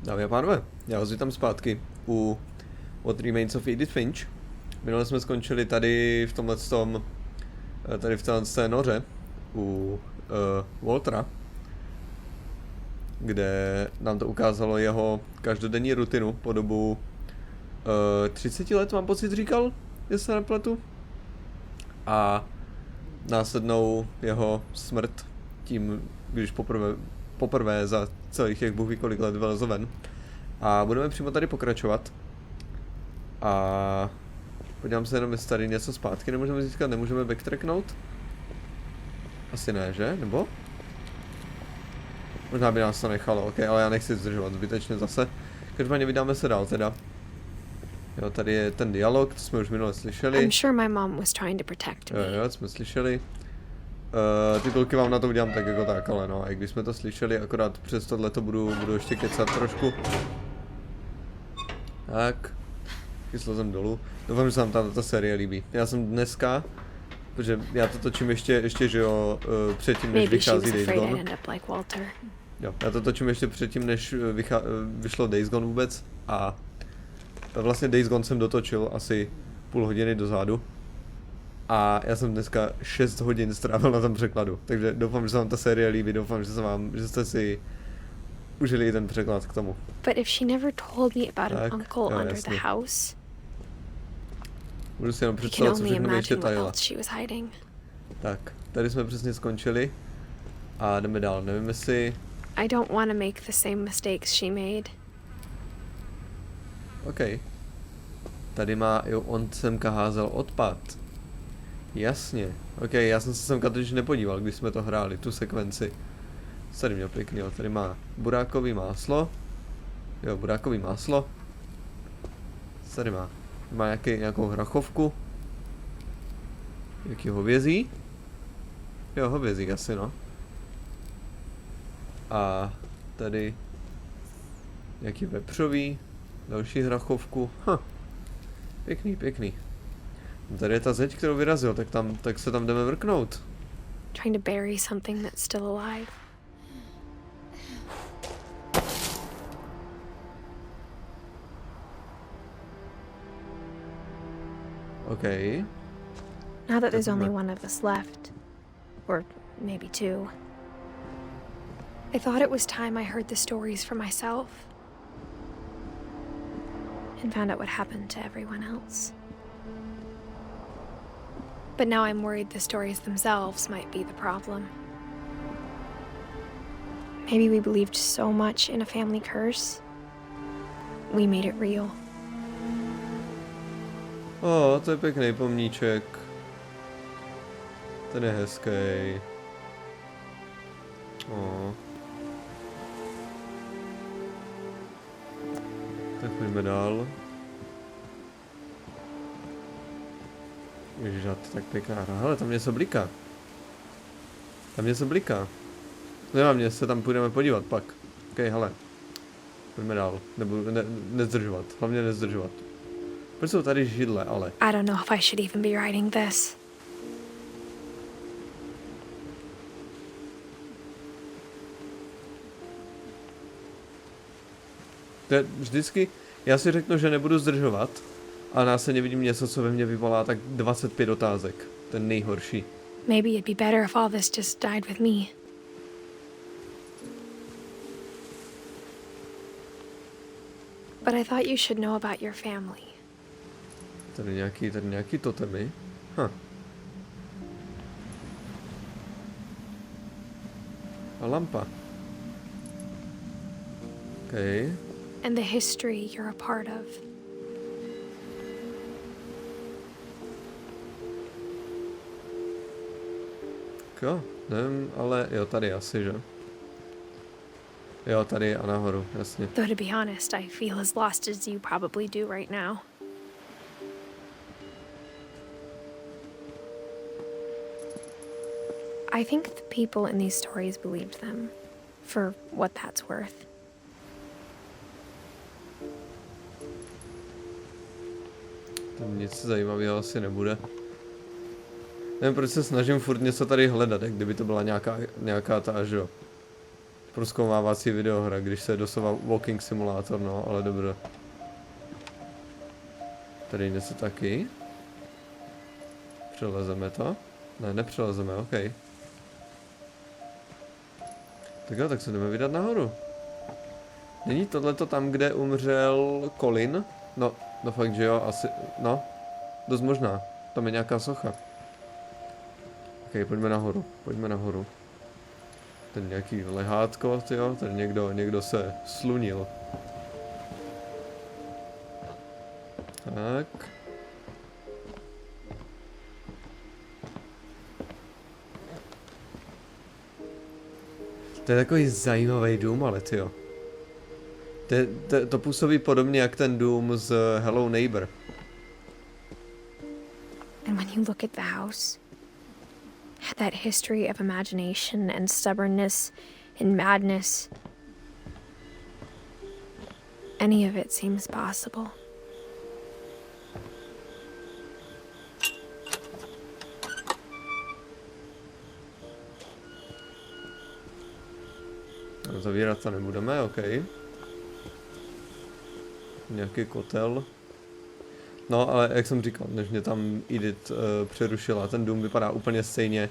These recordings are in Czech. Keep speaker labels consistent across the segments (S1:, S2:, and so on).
S1: Dámy a pánové, já vás vítám zpátky u What Remains of Edith Finch. Minule jsme skončili tady v tomhletom, tady v té noře u Waltera, kde nám to ukázalo jeho každodenní rutinu po dobu 30 let, mám pocit, říkal, jestli se nepletu. A následnou jeho smrt tím, když poprvé za celých těch bůh ví kolik let vylezl ven. A budeme přímo tady pokračovat. A podívám se jenom, jestli tady něco zpátky nemůžeme získat, nemůžeme backtracknout? Asi ne, že? Nebo? Možná by nás to nechalo, ok, ale já nechci zdržovat zbytečně zase. Každopádně vydáme se dál teda. Jo, tady je ten dialog, to jsme už minule slyšeli.
S2: I'm sure my mom was trying to protect me.
S1: Jo, jsme slyšeli. Titulky vám na to udělám tak jako tak, ale no, a když jsme to slyšeli, akorát přes tohleto budu ještě kecat trošku. Tak. Kyslozem dolů. Doufám, že se vám ta série líbí. Já jsem dneska, protože já to točím ještě že jo, předtím, než vychází Days Gone. Jo, já to točím ještě předtím, než vyšlo Days Gone vůbec a vlastně Days Gone jsem dotočil asi půl hodiny dozadu. A já jsem dneska 6 hodin strávil na tom překladu, takže doufám, že se vám ta série líbí, doufám, že jste si užili i ten překlad k tomu.
S2: But if she never told me about an uncle under the house,
S1: budu si jenom představit, co všechno ještě tajila. Tak, tady jsme přesně skončili a jdeme dál, nevím jestli...
S2: I don't want to make the same mistakes she made.
S1: OK. Tady má, jo, on semka házel odpad. Jasně, ok, já jsem se semka totiž nepodíval, když jsme to hráli, tu sekvenci. Tady měl pěkný, jo, tady má burákový máslo. Jo, burákový máslo. Tady má nějakou hrachovku. Jaký hovězí? Jo, hovězí asi, no. A tady nějaký vepřový, další hrachovku. Pěkný. Tady je ta zeď, kterou vyrazil, tak se tam jdeme vrknout.
S2: Trying to bury something that's still alive.
S1: Okay.
S2: Now that there's only one of us left, or maybe two, I thought it was time I heard the stories for myself and found out what happened to everyone else. But now I'm worried the stories themselves might be the problem. Maybe we believed so much in a family curse, we made it real.
S1: To je pěkný pomníček. Ten je hezký. Tak pojďme dál. Ježiš, tak pěkná hra. Hele, tam něco bliká. Nemám mě, se tam půjdeme podívat pak. Ok, hele. Pojďme dál. Nebudu, nezdržovat. Hlavně nezdržovat. Proč jsou tady židle, ale?
S2: I don't know if I should even be writing this.
S1: To je vždycky, já si řeknu, že nebudu zdržovat, a následně vidím něco, co ve mně vyvolá tak 25 otázek. Ten nejhorší.
S2: Maybe it'd be better if all this just died with me. But I thought you should know about your family.
S1: Tady nějaký totemy. A lampa. Okay.
S2: And the history you're a part of.
S1: Jo, nevím, ale jo, tady asi, že? Jo, tady a nahoru, jasně.
S2: Though to be honest, I feel as lost as you probably do right now. I think the people in these stories believed them, for what that's worth.
S1: Tam nic zajímavého asi nebude. Nevím, proč se snažím furt něco tady hledat, jak kdyby to byla nějaká ta, že jo. prozkoumávací videohra, když se doslova walking simulátor, no, ale dobré. Tady něco taky. Přelezeme to? Ne, nepřelezeme, ok. Tak jo, tak se jdeme vydat nahoru. Není tohleto tam, kde umřel Colin? No fakt, že jo, asi, no. Dost možná, tam je nějaká socha. Ok, pojďme nahoru. Tady nějaký lehátko, tyjo, tady někdo se slunil. Tak. To je takový zajímavý dům, ale tyjo. To působí podobně jak ten dům z Hello Neighbor.
S2: And when you look at the house, that history of imagination and stubbornness and madness, any of it seems possible.
S1: Zavírat to nebudeme, ok. Nějaký kotel. No, ale jak jsem říkal, než mě tam Edith přerušila, ten dům vypadá úplně stejně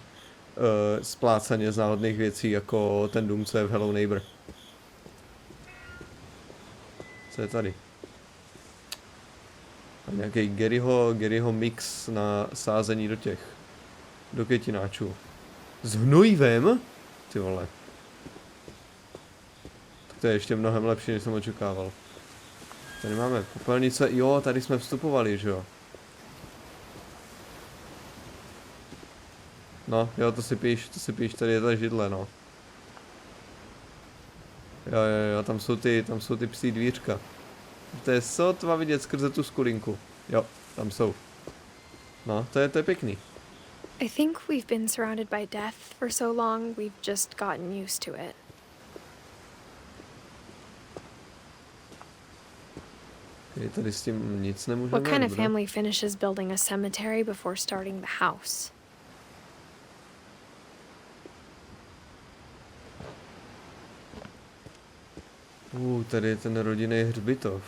S1: splácaně z náhodných věcí, jako ten dům, co je v Hello Neighbor. Co je tady? A nějaký Garyho mix na sázení do květináčů. S hnojivem? Ty vole. Tak to je ještě mnohem lepší, než jsem očekával. Tady máme popelnice, jo, tady jsme vstupovali, že jo. No, jo, to si píš, tady je ta židle, no. Jo, tam jsou ty psí dvířka. To je sotva vidět skrze tu skulinku. Jo, tam jsou. No, to je pěkný.
S2: I think we've been surrounded by death for so long, we've just gotten used to it.
S1: Tady s tím nic nemůžeme.
S2: What kind of family finishes building a cemetery before starting the house?
S1: Tady je ten rodinný hřbitov.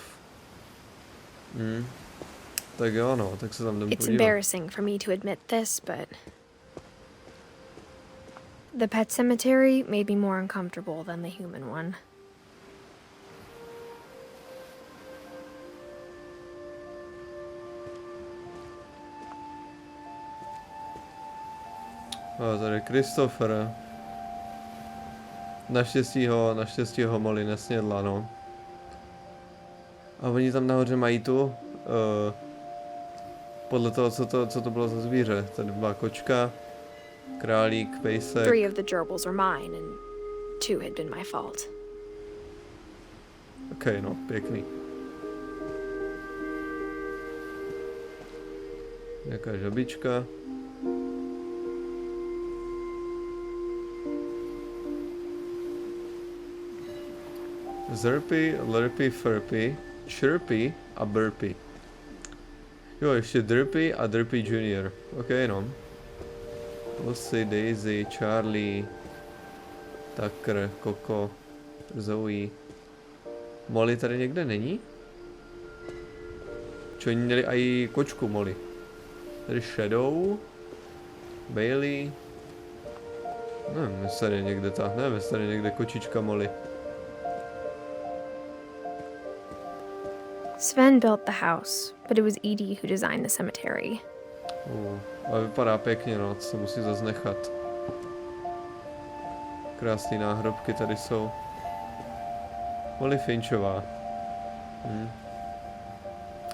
S1: Tak jo, no, tak se tam jdem podívat.
S2: It's embarrassing for me to admit this, but the pet cemetery made me more uncomfortable than the human one.
S1: Tady Christopher. Naštěstí ho Molly nesnědla, no. A oni tam nahoře mají tu, podle toho, co to bylo za zvíře. Tady byla kočka, králík, pejsek.
S2: 3 of the gerbils are mine and 2 had been my fault.
S1: Ok, no, pěkný. Nějaká žabička. Zerpy, lerpy, furpy, chirpy a burpy. Jo, ještě Derpy a Derpy Junior. Ok, no. Lucy, Daisy, Charlie, Tucker, Coco, Zoe. Molly tady někde není? Čo, oni měli i kočku Molly. Tady Shadow, Bailey. Nevím, jestli tady někde jestli tady někde kočička Molly.
S2: Sven built the house, but it was Edie who designed the cemetery.
S1: Ale vypadá pěkně, no, to se musí zase nechat. Krásné náhrobky tady jsou. Molly Finchová.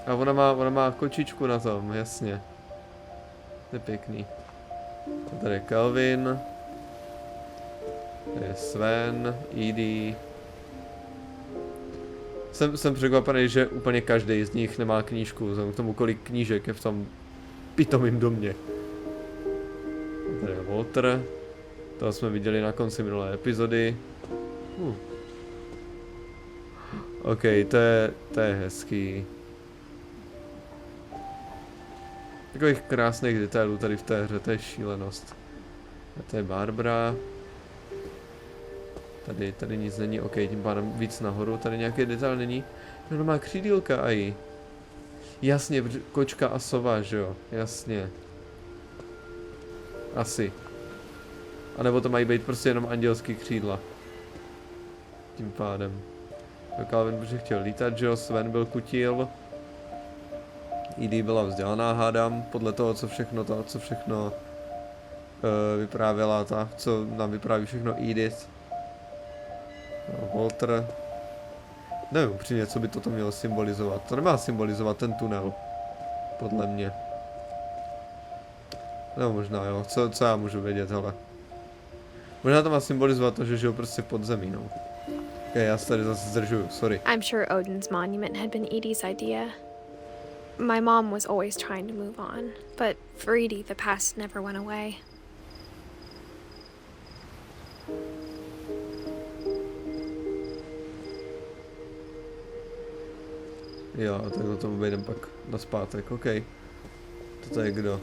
S1: A ona má kočičku na tom, jasně. To je pěkný. A tady je Calvin. Tady je Sven, Edie. Jsem překvapený, že úplně každý z nich nemá knížku, vzhledem k tomu, kolik knížek je v tom pitomým domě. Tady je Walter. Toho jsme viděli na konci minulé epizody. Ok, to je hezký. Takových krásných detailů tady v té hře, to je šílenost. A to je Barbara. Tady nic není, ok, tím pádem víc nahoru, tady nějaký detail není. No má křídílka aj. Jasně, kočka a sova, že jo, jasně. Asi. A nebo to mají být prostě jenom andělský křídla. Tím pádem. Calvin, protože chtěl lítat, že jo, Sven byl kutil. Edith byla vzdělaná, hádám, podle toho, co všechno vyprávěla ta, co nám vypráví všechno Edith. No, Walter. Nevím upřímně, co by toto mělo symbolizovat. To nemá symbolizovat ten tunel. Podle mě. No možná jo, co já můžu vědět, hele. Možná to má symbolizovat to, že žijou prostě pod zemí, no. Ok, já se tady zase zdržuju, sorry.
S2: I'm sure Odin's monument had been Edie's idea. My mom was always trying to move on, but for Edie, the past never went away.
S1: Jo, tak o tom obejdem pak nazpátek, ok. Toto je kdo?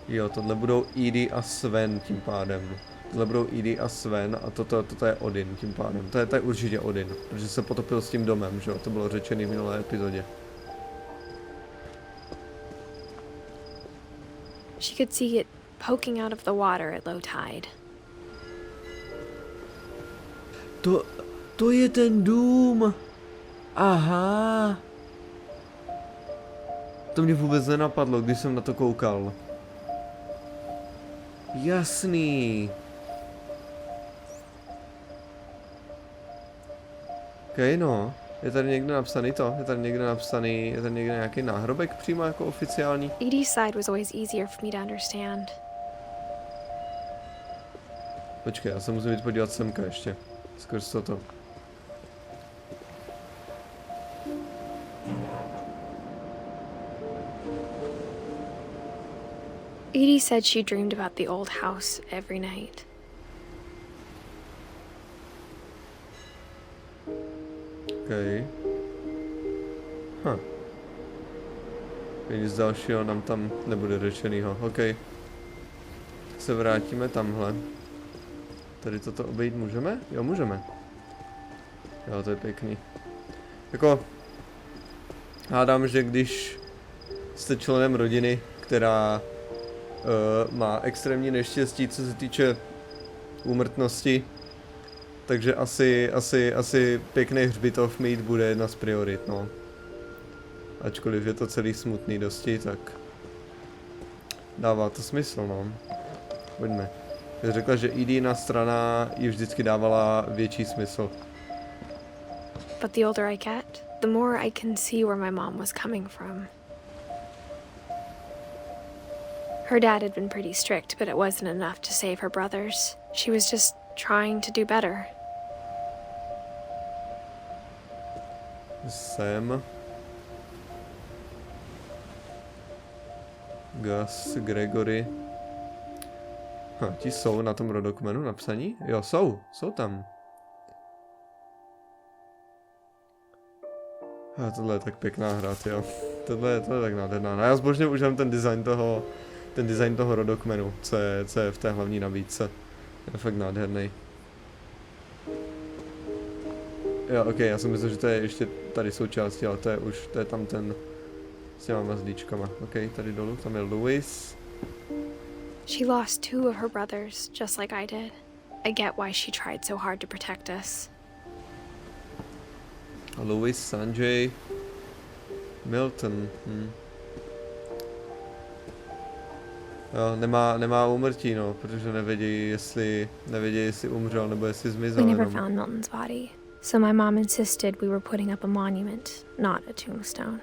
S1: Jo, tohle budou Edith a Sven tím pádem. Tohle budou Edith a Sven a toto je Odin tím pádem. To je určitě Odin, protože se potopil s tím domem, že jo, to bylo řečený v minulé epizodě.
S2: She could see it poking out of the water at low tide.
S1: To je ten dům. Aha. To mě vůbec nenapadlo, když jsem na to koukal. Jasný. Ok, no. Je tady někde napsaný to? Je tady někde nějaký náhrobek přímo jako oficiální?
S2: Edie's side was always easier for me to understand.
S1: Počkej, já se musím jít podívat semka ještě. Skrz toto.
S2: Edie said she dreamed about the old house every night.
S1: OK. Nic dalšího nám tam nebude řečenýho. OK. Tak se vrátíme tamhle. Tady toto obejít můžeme? Jo, můžeme. Jo, to je pěkný. Jako... Hádám, že když jste členem rodiny, která má extrémní neštěstí, co se týče úmrtnosti, takže asi pěkný hřbitov mít bude jedna z priorit, no. Ačkoliv je to celý smutný dosti, tak dává to smysl, no. Pojďme. Já řekla, že Edina strana ji vždycky dávala větší smysl.
S2: But the older I get, the more I can see where my mom was coming from. Her dad had been pretty strict, but it wasn't enough to save her brothers. She was just trying to do better.
S1: Jsem. Gus, Gregory. Ti jsou na tom rodokmenu napsaní? Jo, jsou tam. Tohle je tak pěkná hra, jo. Tohle je tak nádherná. No já zbožně užívám ten design toho rodokmenu, co je v té hlavní nabídce. Je fakt nádherný. Jo, ok, já jsem myslel, že to je ještě tady součástí, ale to je tam ten s těma mazlíčkama. Ok, tady dolů, tam je Louis.
S2: She lost 2 of her brothers, just like I did. I get why she tried so hard to protect us.
S1: Louis, Sanjay, Milton. Jo, nemá úmrtí, no, protože nevědí, jestli umřel nebo jestli zmizel.
S2: We never found Milton's body, so my mom insisted we were putting up a monument, not a tombstone.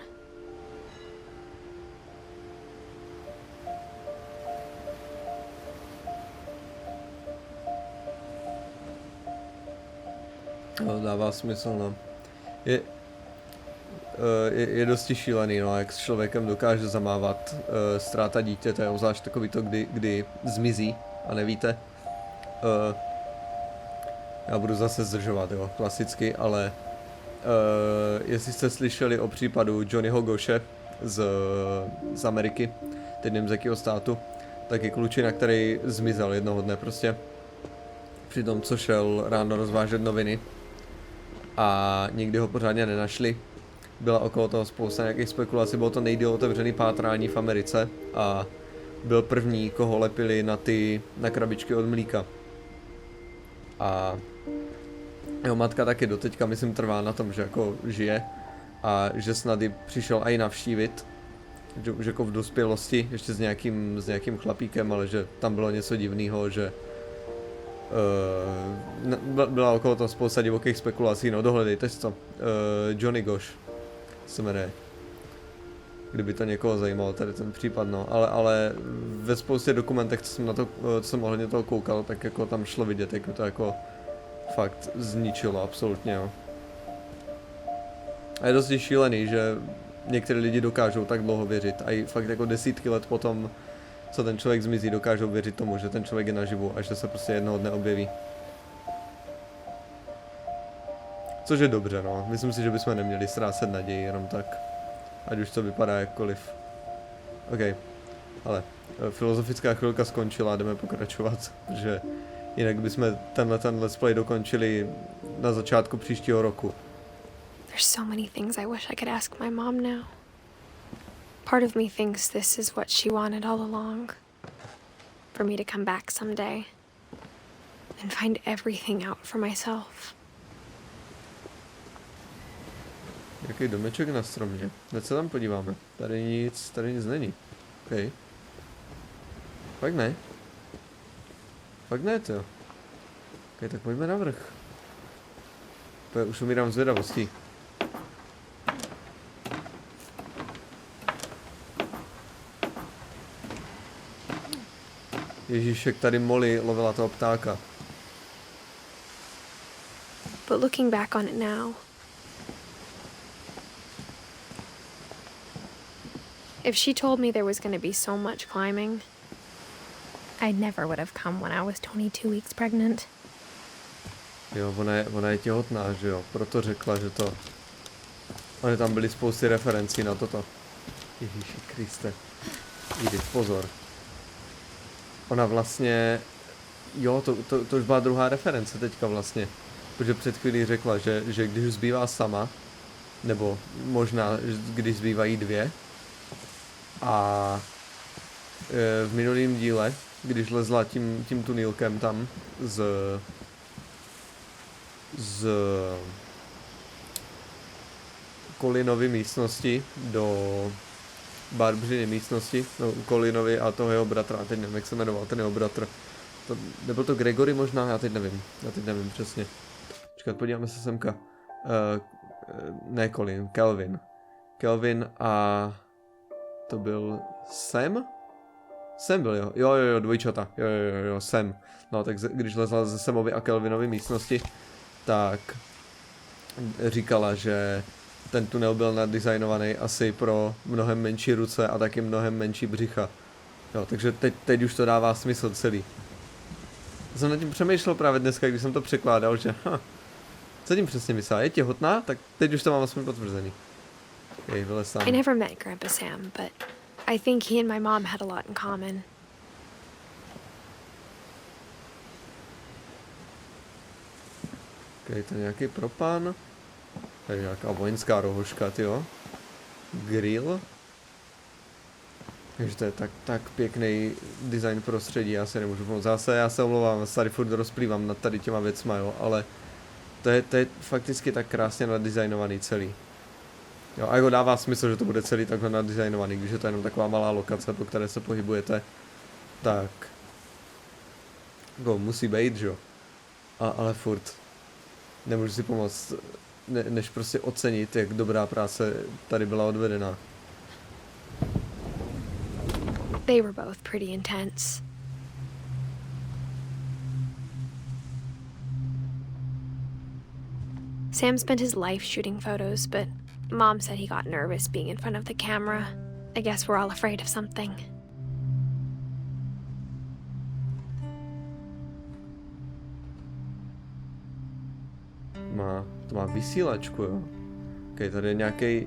S1: No, dává smysl, no. Je dosti šílený, no, jak s člověkem dokáže zamávat ztráta dítěte, obzvlášť takový to, kdy zmizí a nevíte. Já budu zase zdržovat, jo, klasicky, ale jestli jste slyšeli o případu Johnnyho Goshe z Ameriky, teď nevím z jakého státu, tak je klučina, který zmizel jednoho dne prostě. při tom, co šel ráno rozvážet noviny a nikdy ho pořádně nenašli. Byla okolo toho spousta nějakých spekulací, bylo to nejdýl otevřený pátrání v Americe a byl první, koho lepili na krabičky od mlíka. A jeho matka taky doteďka, myslím, trvá na tom, že jako žije a že snad ji přišel i navštívit, že už jako v dospělosti, ještě s nějakým chlapíkem, ale že tam bylo něco divného, že byla okolo toho spousta divokých spekulací, no dohledejte si to. Johnny Gosh se jmenuje. Kdyby to někoho zajímalo, tady ten případ, no, ale ve spoustě dokumentech, co jsem ohledně toho koukal, tak jako tam šlo vidět, jako to jako fakt zničilo, absolutně, jo. A je dosti šílený, že některé lidi dokážou tak dlouho věřit a i fakt jako desítky let potom, co ten člověk zmizí, dokážou věřit tomu, že ten člověk je naživu a že se prostě jednoho dne objeví. Což je dobře, no. Myslím si, že bychom neměli ztrácet naději jenom tak. Ať už to vypadá jakkoliv. OK. Ale filozofická chvilka skončila, jdeme pokračovat, protože jinak bychom ten let's play dokončili na začátku příštího roku.
S2: There's so many things I wish I could ask my mom now. Part of me thinks this is what she wanted all along. For me to come back someday and find everything out for myself.
S1: Jaký domeček na stromě? Hned se tam podíváme. Tady nic není. OK. Fakt ne. Fakt ne, to. OK, tak pojďme navrch. Už umírám zvědavostí. Ježíšek, tady Molly lovila toho ptáka.
S2: But looking back on it now, if she told me there was going to be so much climbing, I never would have come when I was 22 weeks pregnant.
S1: Jo, ona je těhotná, že jo, proto řekla, že to... Ony tam byly spousty referencí na toto. Ježíši Kriste. Edith, pozor. Ona vlastně... Jo, to už byla druhá reference teďka vlastně. Protože před chvílí řekla, že když už zbývá sama, nebo možná, když zbývají dvě, a v minulém díle, když lezla tím tunýlkem tam z Colinovy místnosti do Barbřiny místnosti, no Colinovi a toho jeho bratra, a teď nevím, jak se jmenoval ten jeho bratr. Nebyl to Gregory možná, já teď nevím přesně. Počkat, podíváme se semka. Ne Colin, Kelvin a to byl Jsem? Jsem byl, jo. Jo, dvojčata. Jo, Jsem. No, tak když lezla ze Semovy a Kelvinovy místnosti, tak říkala, že ten tunel byl nadizajnovaný asi pro mnohem menší ruce a taky mnohem menší břicha. Jo, takže teď už to dává smysl celý. Já jsem nad tím přemýšlel právě dneska, když jsem to překládal, že co tím přesně myslela? Je těhotná? Tak teď už to mám aspoň potvrzený. Okay, vylez tam.
S2: I never met Grandpa Sam, but I think he and my mom had a lot in common.
S1: Okay, to je nějaký propán. Tady nějaká vojenská rohožka, tyjo. Grill. Takže to je tak pěkný design prostředí, já si nemůžu pomoct. Zase já se omlouvám, tady furt rozplývám nad tady těma věcma, jo, ale to je fakticky tak krásně nadizajnovaný celý. Jo, a jako dává smysl, že to bude celý takhle nadizajnovaný, když je to jenom taková malá lokace, po které se pohybujete, tak jako musí být, že jo. Ale furt nemůžu si pomoct, než prostě ocenit, jak dobrá práce tady byla odvedena.
S2: They were both pretty intense. Sam spent his life shooting photos, but Mom said he got nervous being in front of the camera. I guess we're all afraid of something.
S1: To má vysílačku, jo. Ok, tady je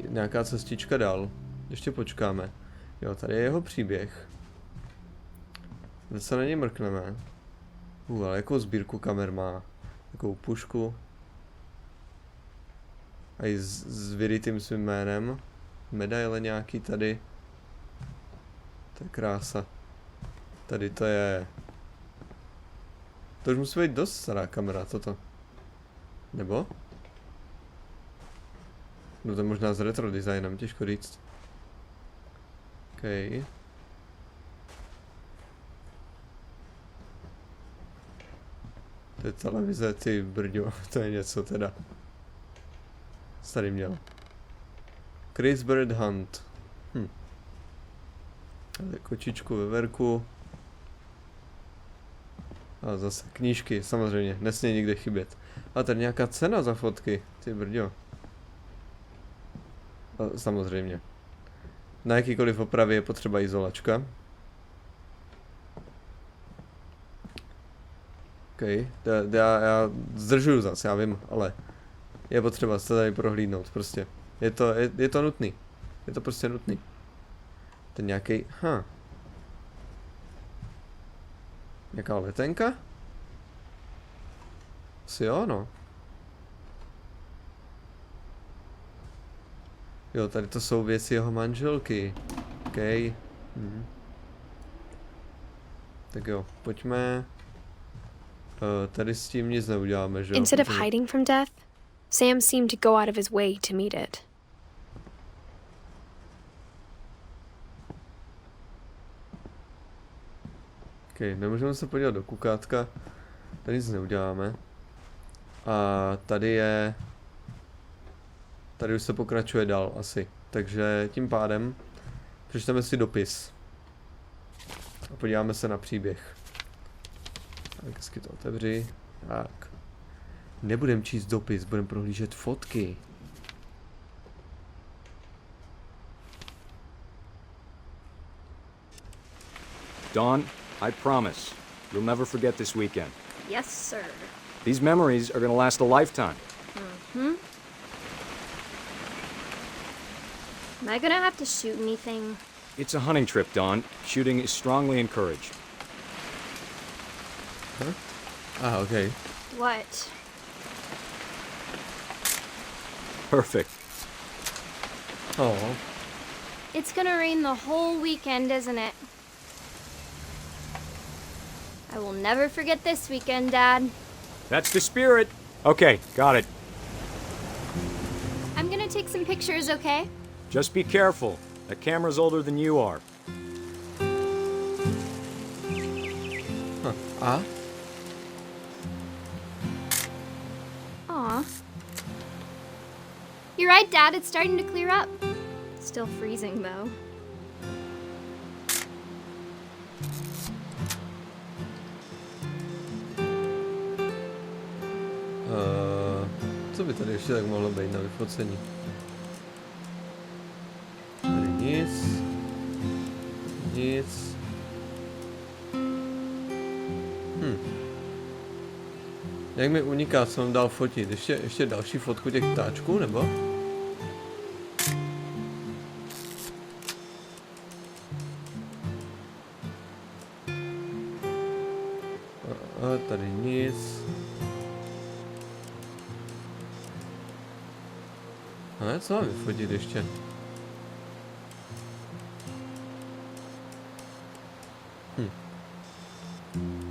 S1: nějaká cestička dál. Ještě počkáme. Jo, tady je jeho příběh. Teď se na něj mrkneme. Ale jakou sbírku kamer má? Jakou pušku? A i s vyrytým svým jménem. Medaile nějaký tady. To je krása. Tady to je... To už musí být dost stará kamera, toto. Nebo? No to je možná s retro designem, těžko říct. OK. To je televize, ty brďo, to je něco teda. Co tady měl? Chris Bird Hunt. Tady kočičku ve verku. A zase knížky, samozřejmě, nesmí nikde chybět. A tady nějaká cena za fotky, ty brďo. A samozřejmě. Na jakýkoliv opravě je potřeba izolačka. OK, já zdržuju zase, já vím, ale je potřeba se tady prohlídnout, prostě. Je to nutný. Je to prostě nutný. Ten nějaký, nějaká letenka? Asi jo, no. Jo, tady to jsou věci jeho manželky. OK. Tak jo, pojďme. Tady s tím nic neuděláme, že jo?
S2: Instead of hiding from death, Sam seemed to go out of his way to meet it.
S1: OK, nemůžeme se podívat do kukátka. Tady nic neuděláme. A tady je... Tady už se pokračuje dál asi. Takže tím pádem přečteme si dopis. A podíváme se na příběh. Tak hezky to otevři. Tak. Nebudem číst dopis, budem prohlížet fotky.
S3: Dawn, I promise, you'll never forget this weekend.
S4: Yes, sir.
S3: These memories are gonna last a lifetime.
S4: Am I gonna have to shoot anything?
S3: It's a hunting trip, Dawn. Shooting is strongly encouraged.
S1: Okay.
S4: What?
S3: Perfect.
S1: Oh.
S4: It's gonna rain the whole weekend, isn't it? I will never forget this weekend, Dad.
S3: That's the spirit. Okay, got it.
S4: I'm gonna take some pictures, okay?
S3: Just be careful. That camera's older than you are.
S1: A?
S4: Aw. You're right, Dad. It's starting to clear up. Still freezing, though.
S1: Co by tady ještě tak mohlo být na vyfocení? Tady nic. Nic. Jak mi uniká, co mám dál fotit? Ještě další fotku těch ptáčků, nebo? A tady nic. A co mám vyfotit ještě?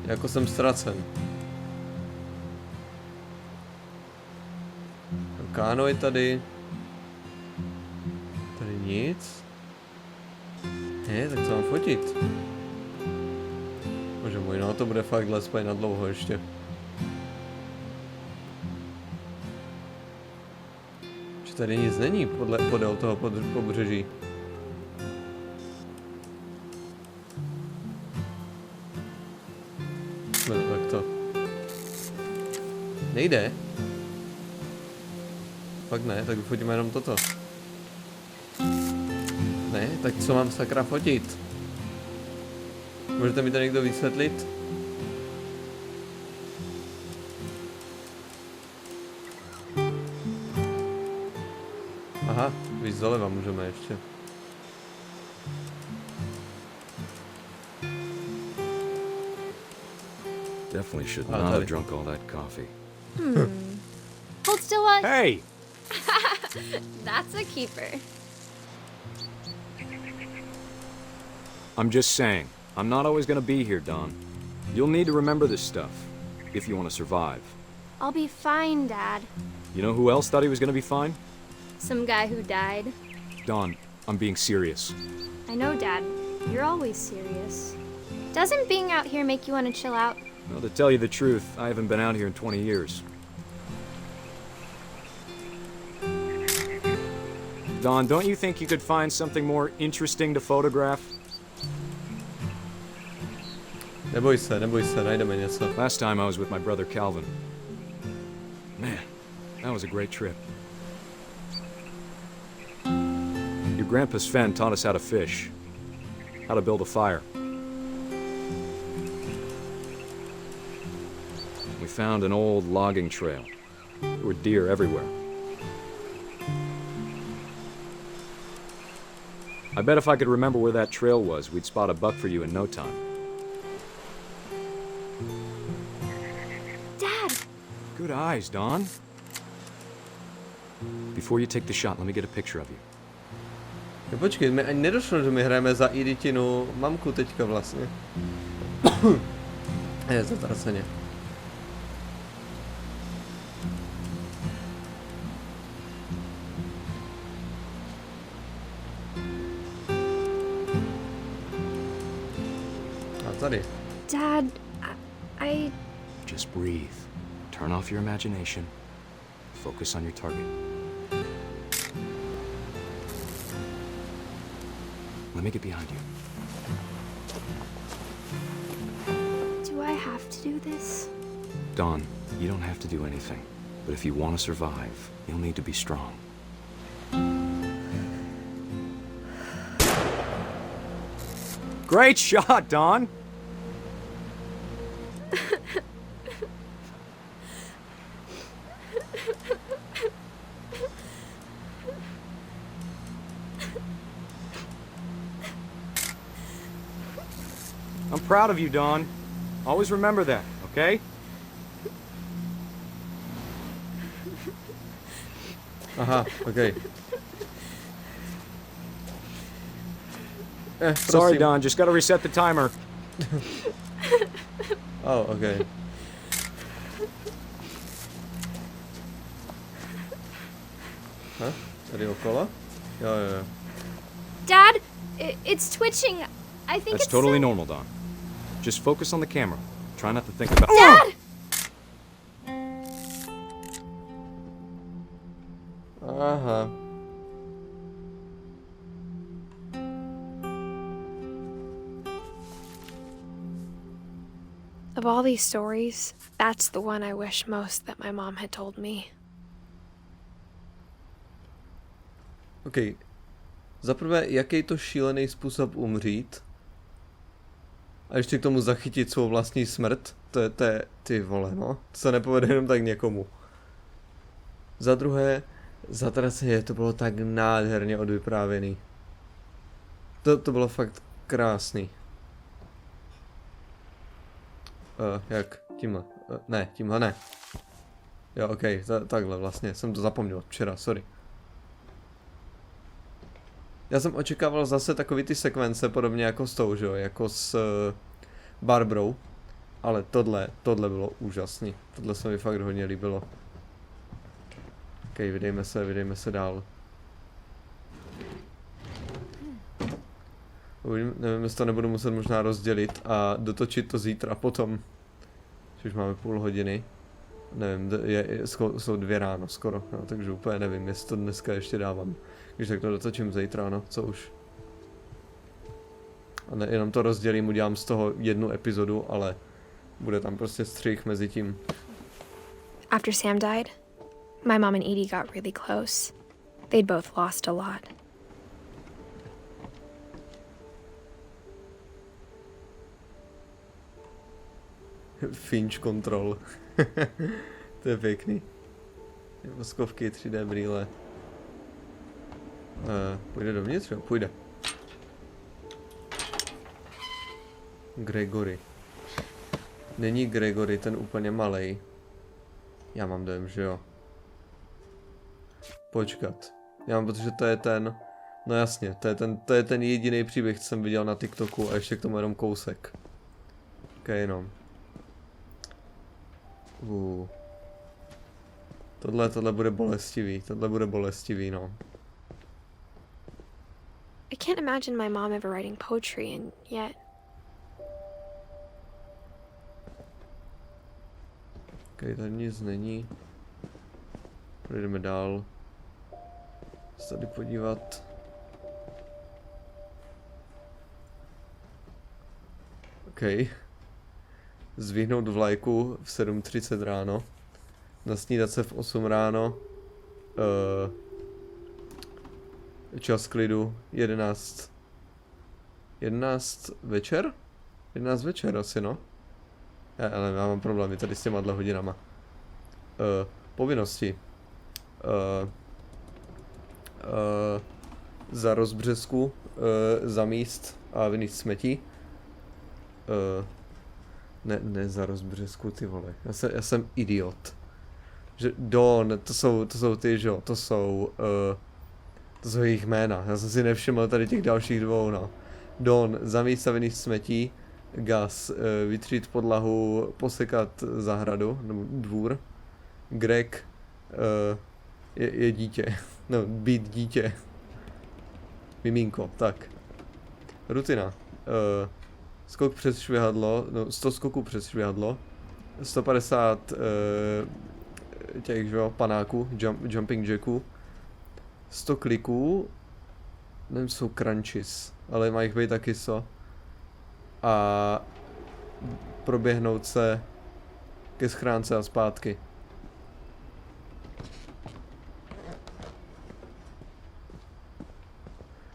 S1: Jako jsem ztracen. Káno je tady. Tady nic. Ne, tak co mám fotit? Bože můj, no to bude fakt let's play na dlouho ještě. Že tady nic není podél toho pobřeží. No, tak to. Nejde. Fakt ne, tak vyfotíme jenom toto. Ne, tak co mám sakra fotit? Můžete mi to někdo vysvětlit? Aha, víc doleva můžeme ještě.
S3: Definitely should not have drunk all that coffee.
S4: Hold still, what?
S3: Hey!
S4: That's a keeper.
S3: I'm just saying, I'm not always gonna be here, Don. You'll need to remember this stuff, if you want to survive.
S4: I'll be fine, Dad.
S3: You know who else thought he was gonna be fine?
S4: Some guy who died.
S3: Don, I'm being serious.
S4: I know, Dad. You're always serious. Doesn't being out here make you want to chill out?
S3: Well, to tell you the truth, I haven't been out here in 20 years. Don, don't you think you could find something more interesting to photograph?
S1: Neboj se, najdeme něco.
S3: Last time I was with my brother Calvin. Man, that was a great trip. Your grandpa Sven taught us how to fish, how to build a fire. We found an old logging trail. There were deer everywhere. I bet if I could remember where that trail was, we'd spot a buck for you in no time.
S4: Dad!
S3: Good eyes, Don. Before you take the shot, let me get a picture of you.
S1: No, počkej, mi ani nedošlo, že my hrajeme za Edithinu mamku teďka vlastně. Je zatraceně. A tady.
S2: Dad, I...
S3: Just breathe. Turn off your imagination. Focus on your target. Let me get behind you.
S2: Do I have to do this?
S3: Dawn, you don't have to do anything. But if you want to survive, you'll need to be strong. Great shot, Dawn! I'm proud of you, Dawn. Always remember that, okay?
S1: Aha, okay.
S3: Sorry, Dawn, just gotta reset the timer.
S1: Oh, okay. Huh? Tady okolo? Jo.
S4: Dad, it's twitching. I think
S3: That's
S4: it's
S3: totally
S4: some-
S3: normal, Dawn. Just focus on the camera. Try not to think about—
S4: Dad!
S1: Aha.
S2: Of all these stories, that's the one I wish most that my mom had told me.
S1: OK. Zaprvé, jaký to šílený způsob umřít? A ještě k tomu zachytit svou vlastní smrt? To je, ty vole, no. To se nepovede jenom tak někomu. Za druhé, zatraceně, to bylo tak nádherně odvyprávěný. To bylo fakt krásný. Jak? Tímhle? Ne, tímhle ne. Jo, OK, takhle vlastně, jsem to zapomněl včera, sorry. Já jsem očekával zase takový ty sekvence, podobně jako s tou, že jo, jako s Barbrou. Ale tohle bylo úžasný. Tohle se mi fakt hodně líbilo. OK, vydejme se dál. Nevím, jestli to nebudu muset možná rozdělit a dotočit to zítra potom. Už máme půl hodiny. Nevím, jsou 2 ráno skoro, no, takže úplně nevím, jestli to dneska ještě dávám. Když tak to dotočím zítra, no, co už. A ne, jenom to rozdělím, udělám z toho 1 epizodu, ale bude tam prostě střih mezi tím.
S2: After Sam died, my mom and Edie got really close. They'd both lost a lot.
S1: Finch control. To je pěkný. Voskovky, 3D brýle. Půjde dovnitř, jo? Půjde. Není Gregory ten úplně malej? Já mám dojem, že jo. Počkat. Já mám pocit, že to je ten... No jasně, to je ten jediný příběh, co jsem viděl na TikToku a ještě k tomu jenom kousek. Okay, no. Tohle bude bolestivý, no.
S2: I can't imagine my mom ever writing poetry, and yet...
S1: Okay, tady nic není. Jdeme dál. Se tady podívat. OK. Zvihnout vlajku v 7:30 ráno. Nasnídat se v 8 ráno. Čas klidu 11 večer? 11 večer asi, no. Já mám problémy tady s těma hodinama. Povinnosti. Za rozbřesku, zamíst a vynést smetí. Ne za rozbřesku, ty vole. Já jsem idiot. Že Dawn, to jsou ty, že jo, to jsou jejich jména. Já jsem si nevšiml tady těch dalších dvou, no. Dawn, zamíst a vynést smetí. Gus, vytřít podlahu, posekat zahradu, nebo dvůr. Greg, je dítě. No, být dítě. Miminko, tak. Rutina. Skok přes švihadlo, no 100 skoků přes švihadlo. 150 těch, že jo, panáků, jumping jacků. 100 kliků. Nevím, jsou crunches, ale mají jich být taky a proběhnout se ke schránce a zpátky.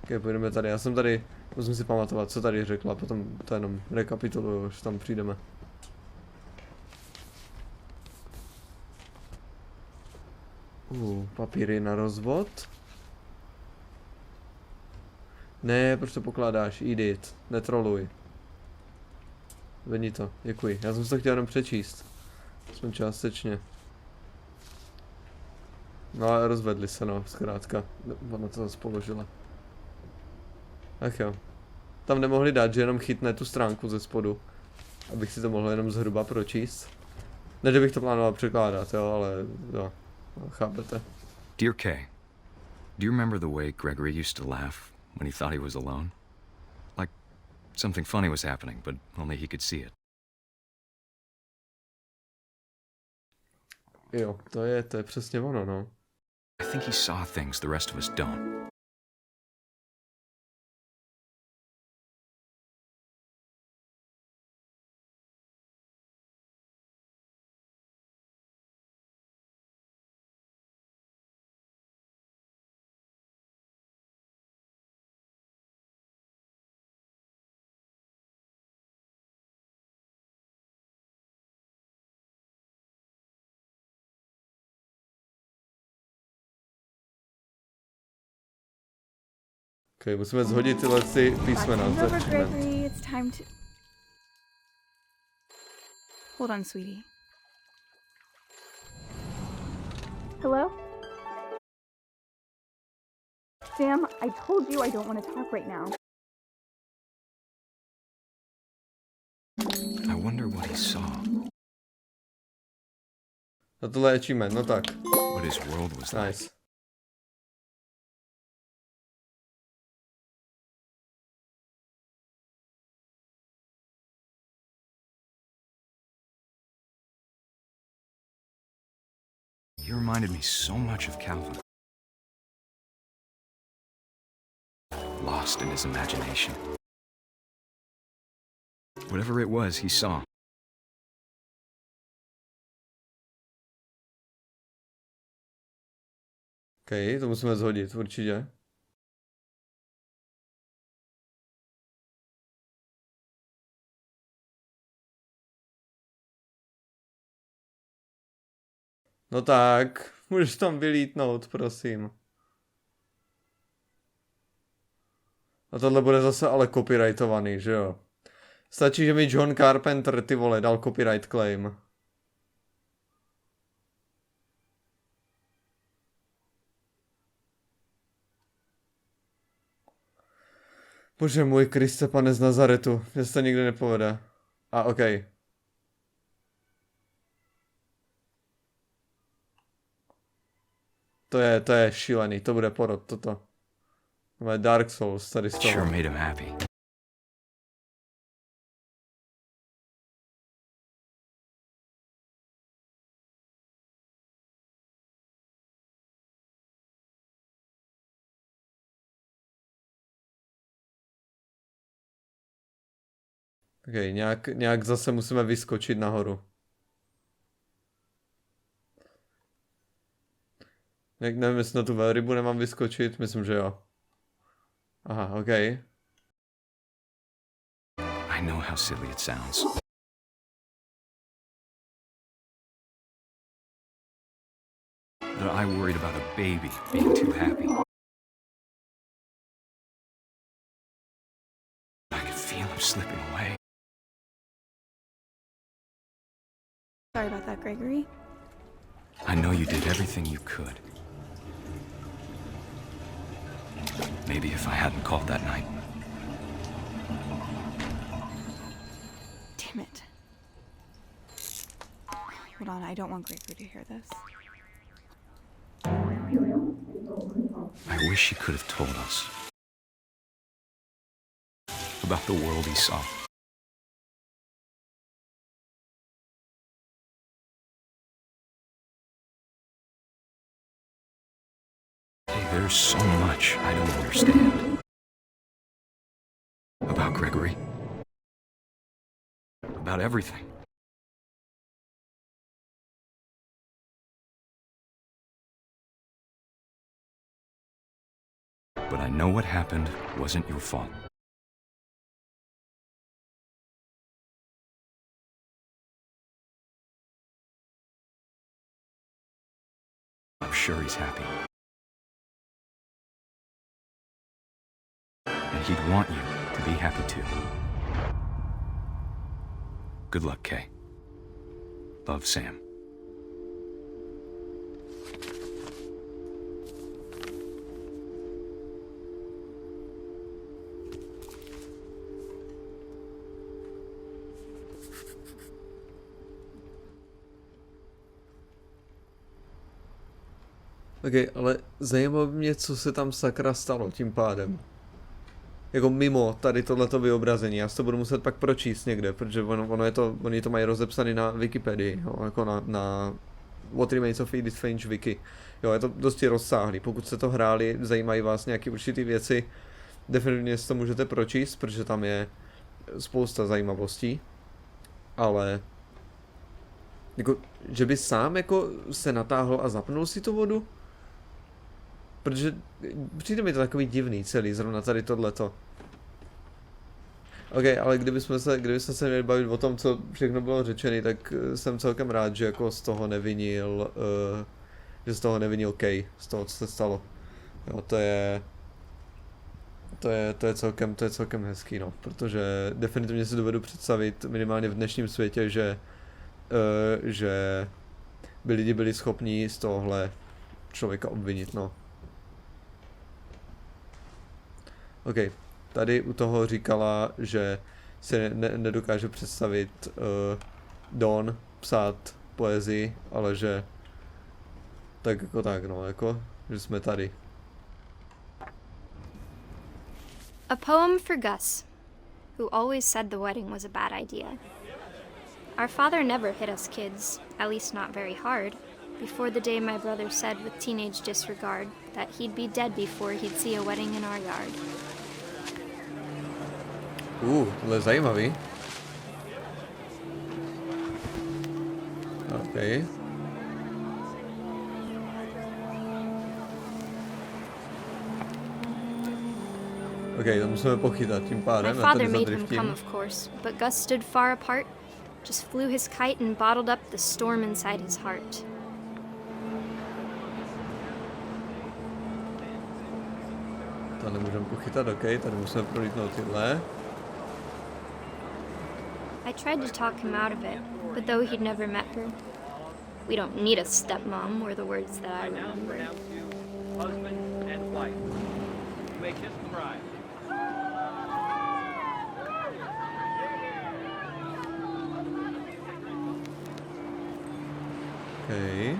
S1: Ok, půjdeme tady. Já jsem tady, musím si pamatovat, co tady řekla, potom to jenom rekapituluju, až tam přijdeme. Papíry na rozvod. Ne, proč to pokládáš? Edith, netroluj. Vedni to, děkuji. Já jsem si to chtěl jenom přečíst. Jsme částečně. No ale rozvedli se, no, zkrátka. Ona to zase položila. Ach jo. Tam nemohli dát, že jenom chytne tu stránku ze spodu. Abych si to mohl jenom zhruba pročíst. Ne, že bych to plánoval překládat, jo, ale jo. No, chápete.
S3: Dear Kay, do you remember the way Gregory used to laugh when he thought he was alone? Like something funny was happening, but only he could see it.
S1: Jo, to je přesně ono, no.
S3: I think he saw things the rest of us don't.
S1: Okay, musíme zhodit tyhle písmena.
S5: Gregory, it's time to... Hold on, sweetie. Hello? Sam, I told you I don't want to talk right now.
S3: I wonder what he saw.
S1: A tohle je achievement, no tak.
S3: What his world was like.
S1: Nice.
S3: He reminded me so much of Calvin. Lost in his imagination. Whatever it was, he saw.
S1: OK, to musíme zhodit, určitě. No tak, můžeš tam vylítnout, prosím. A tohle bude zase ale copyrightovaný, že jo? Stačí, že mi John Carpenter, ty vole, dal copyright claim. Bože můj Kriste, pane z Nazaretu, že se to nikdy nepovede. A okej. To je šílený, to bude porod, toto. Moje Dark Souls tady z toho.
S3: Sure made him happy.
S1: Okay, nějak zase musíme vyskočit nahoru. Nevím, jestli na tu velrybu nemám vyskočit, myslím, že jo. Aha, okej.
S3: I know how silly it sounds. But I worried about a baby being too happy. I could feel him slipping away.
S5: Sorry about that, Gregory.
S3: I know you did everything you could. Maybe if I hadn't called that night.
S5: Damn it. Hold on, I don't want Gregory to hear this.
S3: I wish he could have told us about the world he saw. There's so much I don't understand about Gregory, about everything. But I know what happened wasn't your fault. I'm sure he's happy. And he'd want you to be happy too. Good luck, Kay. Love, Sam.
S1: Ok, ale zajímalo by mě, co se tam sakra stalo tím pádem. Jako mimo tady tohleto vyobrazení, já si to budu muset pak pročíst někde, protože oni to mají rozepsané na Wikipedii, jo, jako na What Remains of Edith Finch wiki. Jo, je to dosti rozsáhlý, pokud jste to hráli, zajímají vás nějaké určité věci, definitivně si to můžete pročíst, protože tam je spousta zajímavostí, ale jako, že by sám jako se natáhl a zapnul si tu vodu? Protože přijde mi to takový divný celý, zrovna tady tohleto. Ok, ale kdybychom se měli bavit o tom, co všechno bylo řečené, tak jsem celkem rád, že jako z toho nevinil Kay, z toho, co se stalo. Jo, to je celkem hezký, no, protože definitivně si dovedu představit, minimálně v dnešním světě, že by lidi byli schopní z tohohle člověka obvinit, no. Ok, tady u toho říkala, že si nedokáže představit Dawn psát poezii, ale že tak jako tak, no, jako, že jsme tady.
S4: A poem for Gus, who always said the wedding was a bad idea. Our father never hit us kids, at least not very hard, before the day my brother said with teenage disregard that he'd be dead before he'd see a wedding in our yard.
S1: Tohle je zajímavý. OK. OK, to musíme pochytat tím pádem.
S4: My father made him come, of course, but Gus stood far apart, just flew his kite and bottled up the storm inside his heart.
S1: To nemůžeme pochytat, OK, tady musíme prolítnout tyhle.
S4: I tried to talk him out of it, but though he'd never met her, "We don't need a stepmom" were the words that I remembered.
S6: Husband and wife. You may kiss the bride.
S1: OK.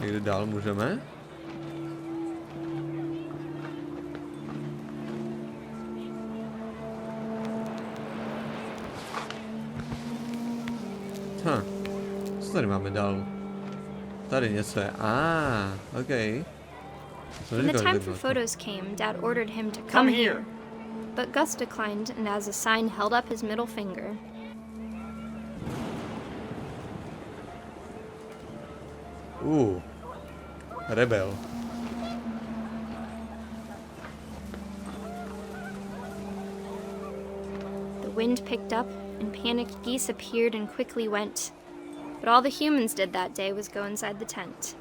S1: Někde dál můžeme? Co tady máme dál? Tady něco je. OK.
S4: When the time for photos came, Dad ordered him to come here. But Gus declined, and as a sign held up his middle finger.
S1: Rebel.
S4: The wind picked up, and panicked geese appeared and quickly went. But all the humans did that day was go inside the tent.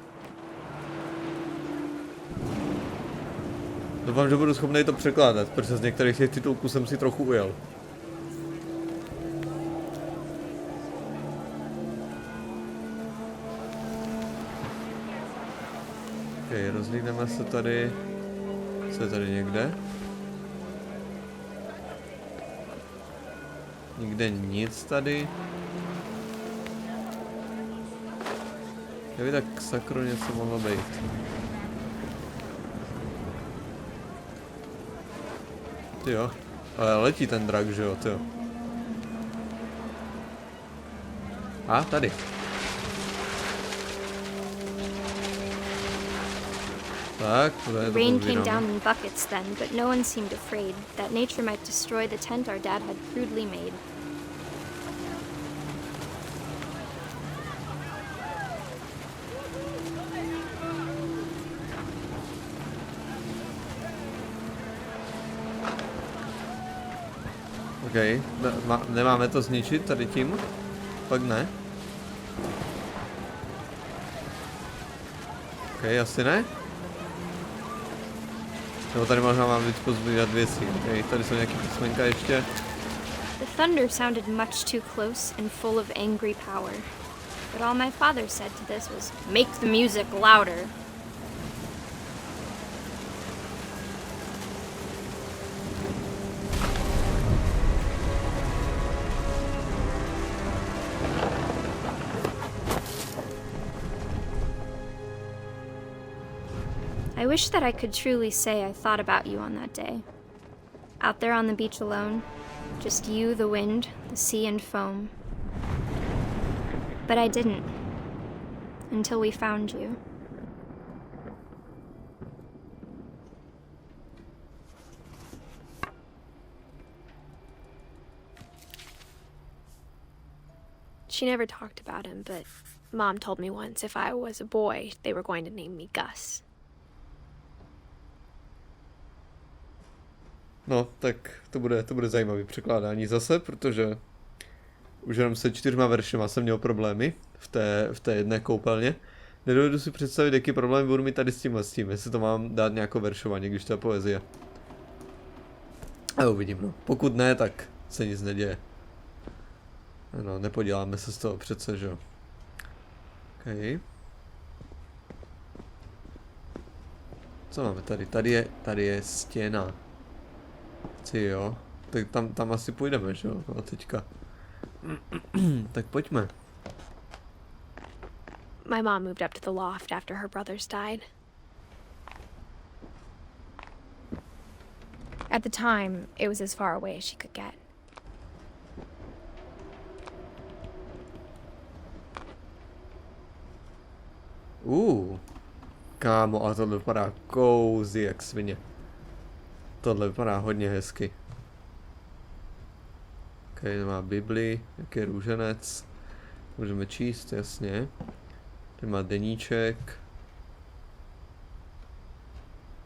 S1: Doufám, že budu schopný to překládat, protože z některých těch titulků jsem si trochu ujel. OK, rozhlídneme se tady. Co je tady někde? Nikde nic tady. Kdyby tak sakro něco mohlo být. Tyjo, ale letí ten drak, že jo, tyjo. Tady. Tak,
S4: The rain came down in buckets then, but no one seemed afraid that nature might destroy the tent our dad had crudely made.
S1: OK, nemáme to zničit tady tím? Pak ne. OK, asi ne. Nebo tady možná mám víc pozbírat věcí. Okay, tady jsou nějaký písmenka ještě.
S4: The thunder sounded much too close and full of angry power. But all my father said to this was, "Make the music louder." I wish that I could truly say I thought about you on that day. Out there on the beach alone, just you, the wind, the sea and foam. But I didn't. Until we found you.
S2: She never talked about him, but Mom told me once if I was a boy, they were going to name me Gus.
S1: No, tak to bude zajímavý překládání zase, protože už jenom se 4 veršema jsem měl problémy v té jedné koupelně. Nedovedu si představit, jaký problém budu mít tady s tím, jestli to mám dát nějakou veršování, když to je poezie. A uvidím, no. Pokud ne, tak se nic neděje. No, nepoděláme se z toho přece, že jo. OK. Co máme tady? Tady je stěna. Jo, tak tam asi půjdeme, že jo, no teďka. Tak pojďme.
S2: My mom moved up to the loft after her brothers died. At the time, it was as far away as she could get.
S1: Kámo, a tohle vypadá cozy jak svině. Tohle vypadá hodně hezky. OK, má Bibli, jaký růženec. Můžeme číst, jasně. Tady má deníček.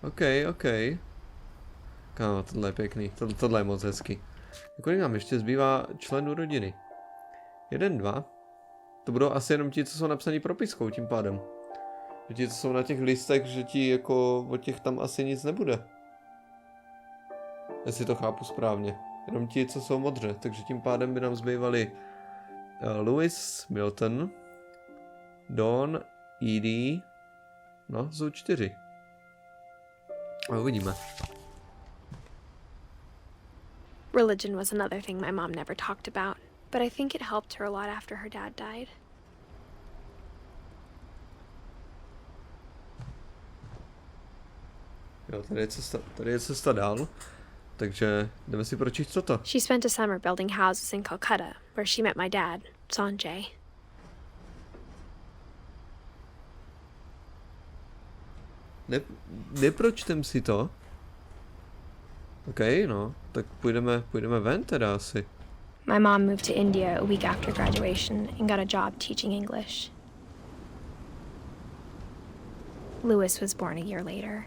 S1: OK. Kámo, tohle je pěkný, tohle je moc hezky. Kolik nám ještě zbývá členů rodiny? 1, 2. To budou asi jenom ti, co jsou napsaní propiskou tím pádem. Že ti, co jsou na těch listech, že ti jako od těch tam asi nic nebude. Jestli to chápu správně. Jenom ti, co jsou modře, takže tím pádem by nám zbývali Louis, Milton, Dawn, Edie, no, jsou 4. A uvidíme.
S2: Religion was another thing my mom never talked about, but I think it helped her a lot after her dad died.
S1: Jo, tady je cesta dál, takže jdeme si pročíst co to.
S2: She spent a summer building houses in Calcutta, where she met my dad, Sanjay.
S1: Nepročtem si to. OK, no, tak půjdeme ven teda asi.
S2: My mom moved to India a week after graduation and got a job teaching English. Louis was born a year later.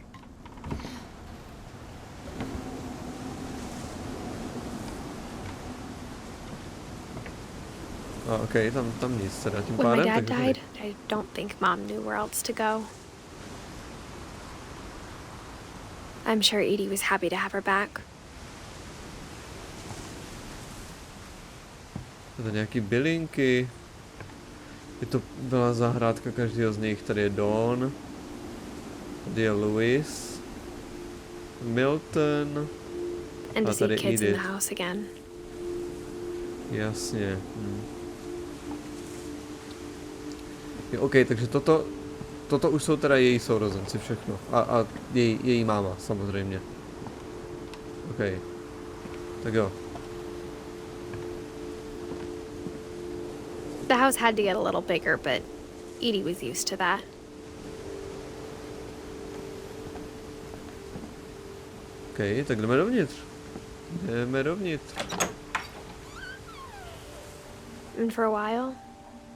S1: OK, tam nic teda tím
S2: When
S1: pádem.
S2: my dad
S1: takže
S2: died, I don't think mom knew where else to go. I'm sure Edie was happy to have her back.
S1: To nějaký bylinky. Je to byla zahrádka každého z nich. Tady je Dawn. Tady je Louis. Milton.
S2: And
S1: A
S2: to see
S1: tady
S2: kids in the
S1: Edith.
S2: house again.
S1: Jasně. Jo, OK, takže toto už jsou teda její sourozenci všechno. A její máma, samozřejmě. OK. Tak jo.
S2: The house had to get a little bigger, but Edie was used to that.
S1: OK, tak jdeme dovnitř. Jdeme dovnitř.
S2: And for a while,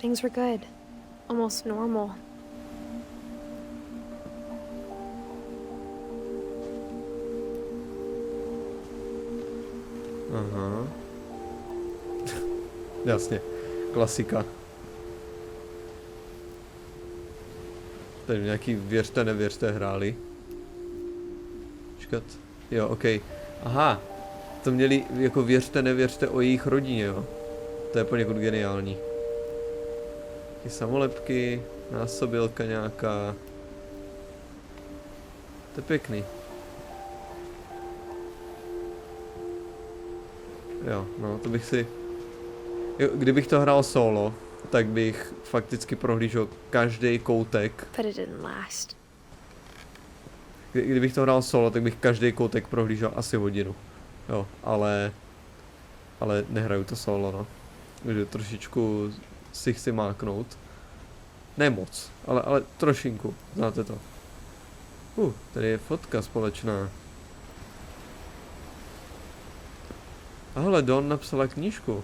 S2: things were good. Almost normal.
S1: Aha. Jasně. Klasika. Tady nějaký věřte, nevěřte hráli. Počkat. Jo, OK. Aha. To měli jako věřte, nevěřte o jejich rodině, jo. To je poněkud geniální. Ty samolepky, násobilka nějaká. To je pěkný. Jo, no, to bych si... Jo, kdybych to hrál solo, tak bych fakticky prohlížel každý koutek.
S2: But it didn't last.
S1: Kdybych to hrál solo, tak bych každý koutek prohlížel asi hodinu. Jo, ale nehraju to solo, no. Takže trošičku si chci máknout. Ne moc, ale trošinku, znáte to. Tady je fotka společná. Ahle, Dawn napsala knížku.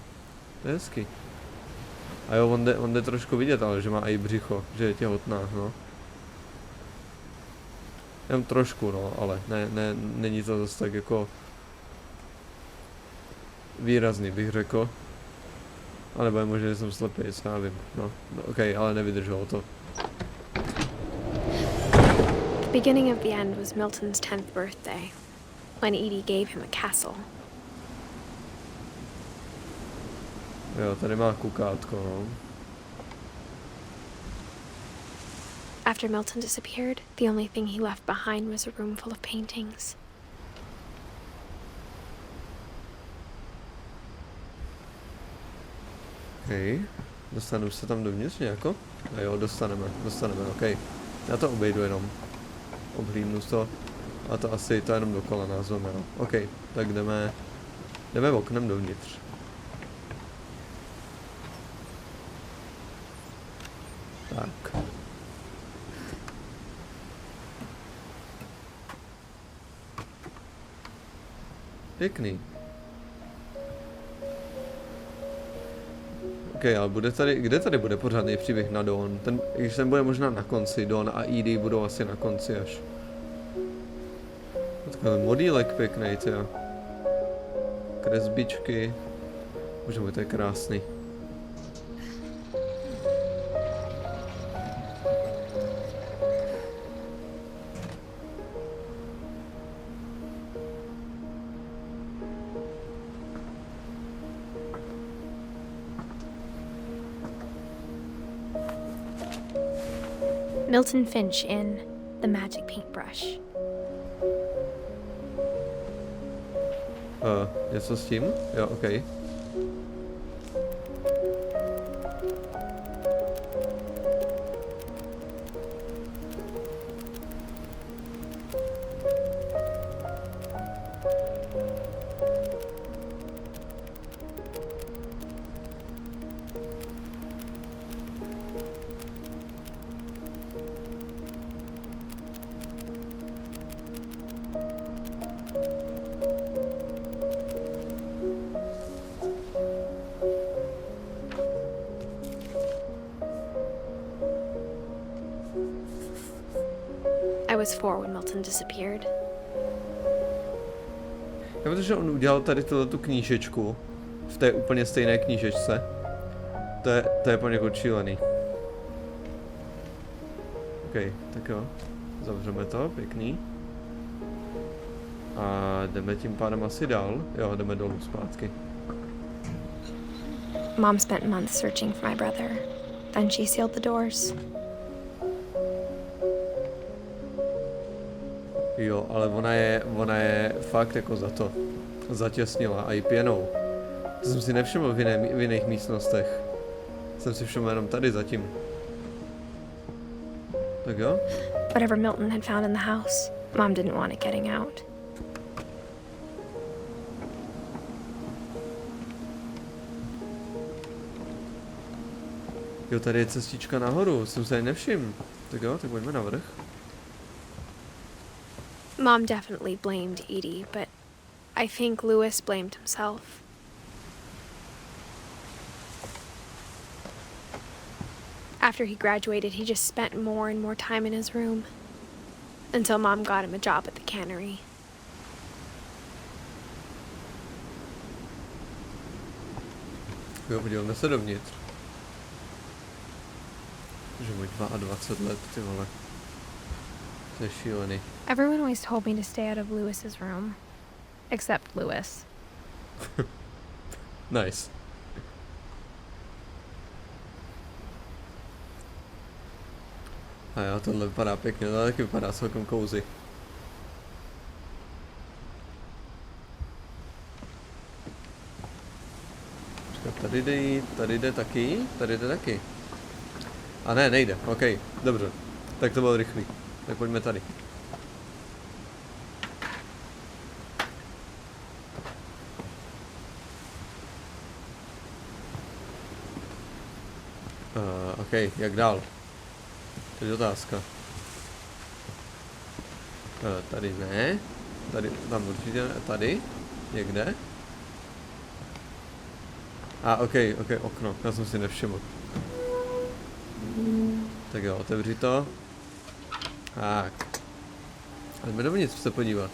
S1: To je hezky. A jo, on jde trošku vidět, ale že má i břicho, že je těhotná, no. Jen trošku, no, ale není to zase tak jako výrazný, bych řekl. A nebo je možná, že jsem slepý, já vím, no. OK, ale nevydrželo to.
S2: The beginning of the end was Milton's 10th birthday, when Edie gave him a castle.
S1: Jo, tady má kukátko, no.
S2: After Milton disappeared, the only thing he left behind was a room full of paintings.
S1: OK. Dostaneme se tam dovnitř nějako? A jo, dostaneme, OK. Já to obejdu jenom. Obhlídnu to. A to asi, to jenom dokola názveme, no. OK, tak jdeme oknem dovnitř. Tak. Pěkný. OK, ale bude tady, kde tady bude pořádný příběh na Dawn? Když ten bude možná na konci, Dawn a Edie budou asi na konci až. Takový modílek pěknej, tyjo. Kresbičky. Bože můj, to je krásný.
S2: Milton Finch in The Magic Paintbrush.
S1: Něco s tím? Jo, okej.
S2: I was 4 when Milton disappeared.
S1: Já protože on udělal tady tu knížečku v té úplně stejné knížečce. To je poněkud šílený. OK, tak jo. Zavřeme to, pěkný. A jdeme tím pádem asi dál. Jo, jdeme dolů zpátky.
S2: Mom spent months searching for my brother. Then she sealed the doors.
S1: Jo, ale ona je fakt jako za to zatěsnila a i pěnou. To jsem si nevšiml v jiných místnostech. Jsem si všiml jenom tady zatím. Tak jo?
S2: Whatever Milton had found in the house, Mom didn't want it getting out.
S1: Jo, tady je cestička nahoru, jsem se nevšiml. Tak jo, tak pojďme na vrch.
S2: Mom definitely blamed Edie, but I think Lewis blamed himself. After he graduated, he just spent more and more time in his room. Until Mom got him a job at the cannery.
S1: Jo, podíváme se dovnitř. Že můj 22 let, ty vole. To je šílený.
S2: Everyone always told me to stay out of Lewis's room. Except Lewis.
S1: Nice. A jo, tohle vypadá pěkně, to taky vypadá celkem cozy. Počkat, tady jde jít, tady jde taky. A ne, nejde, OK, dobře. Tak to bylo rychlý. Tak pojďme tady. OK, jak dál? To je otázka. Tady ne. Tady, tam určitě ne. Tady? Někde? OK, okno. Já jsem si nevšiml. Tak jo, otevři to. Tak. Jdeme dovnitř se podívat.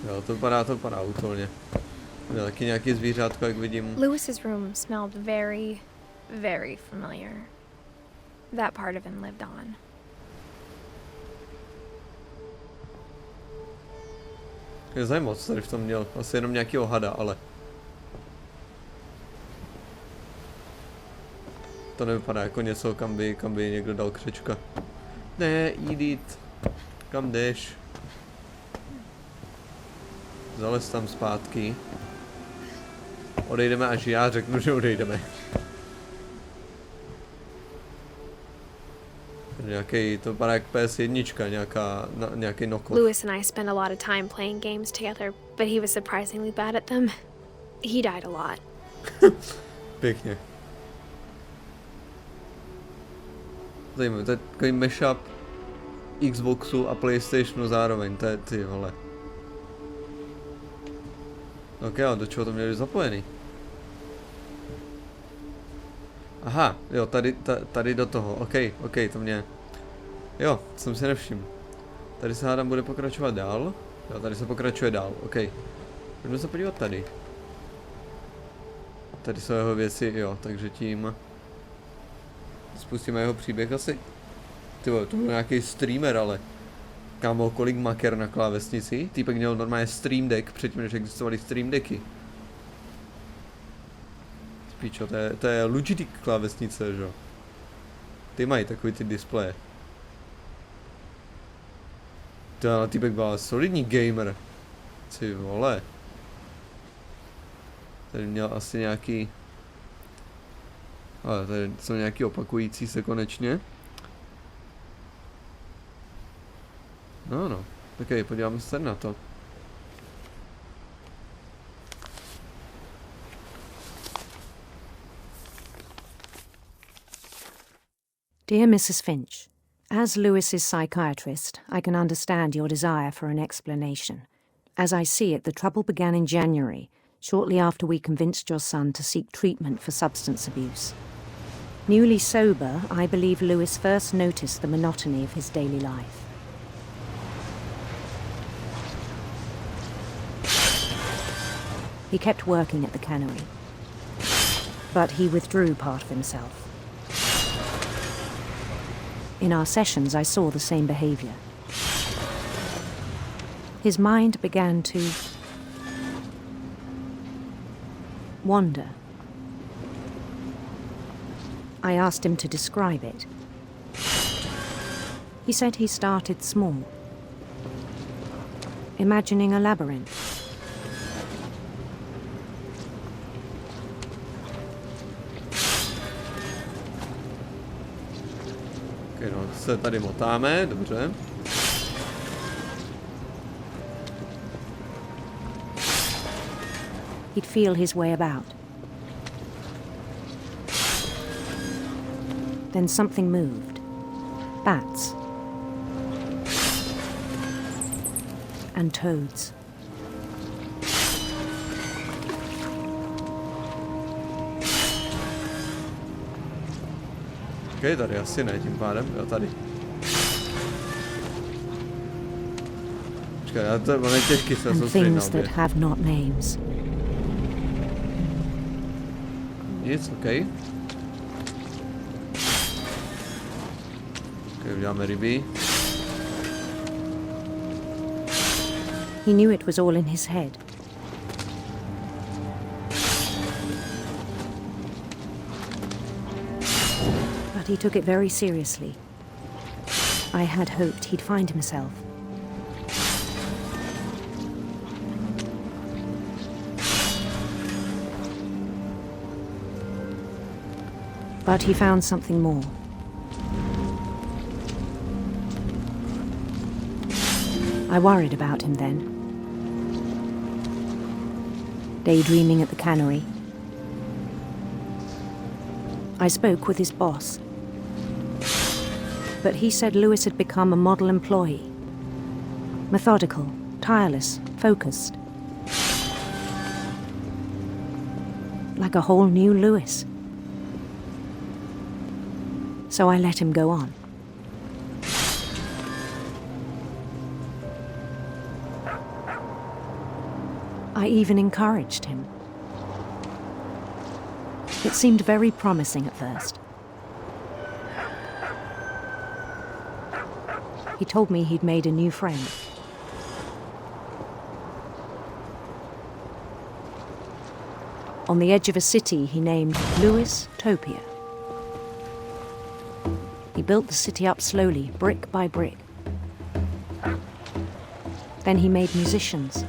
S1: Jo, to vypadá útulně. Je taky nějaký zvířátko, jak vidím.
S2: Lewis's room smelled very, very familiar. That part of him lived on.
S1: Je zajímavé, co tady v tom měl. Asi jenom nějakýho hada, ale... To nevypadá jako něco, kam by někdo dal křečka. Ne, Edith. Kam jdeš? Zalez tam zpátky. Odejdeme, až já řeknu, že odejdeme. Nějaký, to vypadá jak PS1, nějaký knockoff.
S2: Lewis and I spent a lot of time playing games together, but he was surprisingly bad at them. He died a lot.
S1: Pěkně. Zajímavé, to je takový mashup Xboxu a PlayStationu zároveň, to je ty vole. Ok, a do čeho to měli zapojený? Aha, jo, tady do toho, ok, to mě... Jo, jsem si nevšiml. Tady se hádám bude pokračovat dál. Jo, tady se pokračuje dál, ok. Pojďme se podívat tady. Tady jsou jeho věci, jo, takže tím... Spustíme jeho příběh asi. Tyvo, to byl nějaký streamer, ale... Kámo, kolik maker na klávesnici? Týpek měl normálně stream deck, předtím než existovaly stream decky. Spíčo, to je Logitech klávesnice, že jo? Ty mají takový ty displeje. Tenhle týpek byl solidní gamer. Ty vole. Tady měl asi nějaký... Ale tady jsou nějaký opakující se konečně. No. Tak podíváme se na to.
S7: Dear Mrs. Finch, as Lewis's psychiatrist, I can understand your desire for an explanation. As I see it, the trouble began in January, shortly after we convinced your son to seek treatment for substance abuse. Newly sober, I believe Lewis first noticed the monotony of his daily life. He kept working at the cannery, but he withdrew part of himself. In our sessions, I saw the same behavior. His mind began to wander. I asked him to describe it. He said he started small, imagining a labyrinth.
S1: No, se tady motáme, dobře.
S7: He'd feel his way about. Then something moved. Bats. And toads.
S1: Ok, tady asi ne, tím pádem, jo, tady. Počkej, to je těžký se soustředit na obě.
S7: Have not names.
S1: Nic, ok. Ok, uděláme ryby.
S7: He knew it was all in his head. But he took it very seriously. I had hoped he'd find himself. But he found something more. I worried about him then. Daydreaming at the cannery. I spoke with his boss. But he said Lewis had become a model employee. Methodical, tireless, focused. Like a whole new Lewis. So I let him go on. I even encouraged him. It seemed very promising at first. He told me he'd made a new friend. On the edge of a city he named Lewis Topia. He built the city up slowly, brick by brick. Then he made musicians.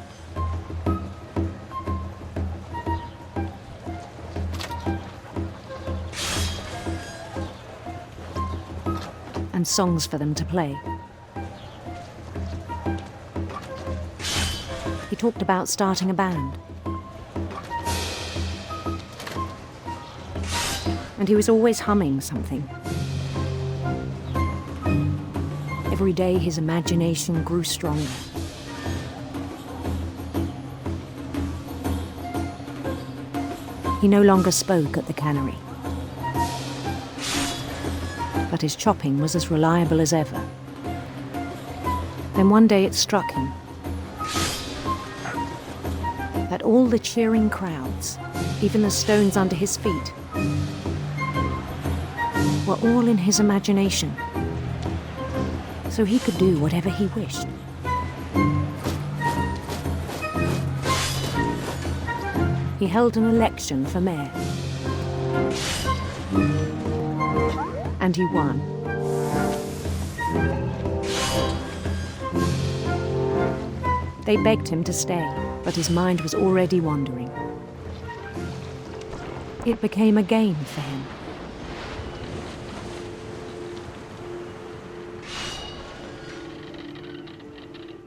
S7: And songs for them to play. He talked about starting a band. And he was always humming something. Every day his imagination grew stronger. He no longer spoke at the cannery. But his chopping was as reliable as ever. Then one day it struck him that all the cheering crowds, even the stones under his feet, were all in his imagination, so he could do whatever he wished. He held an election for mayor. And he won. They begged him to stay, but his mind was already wandering. It became a game for him.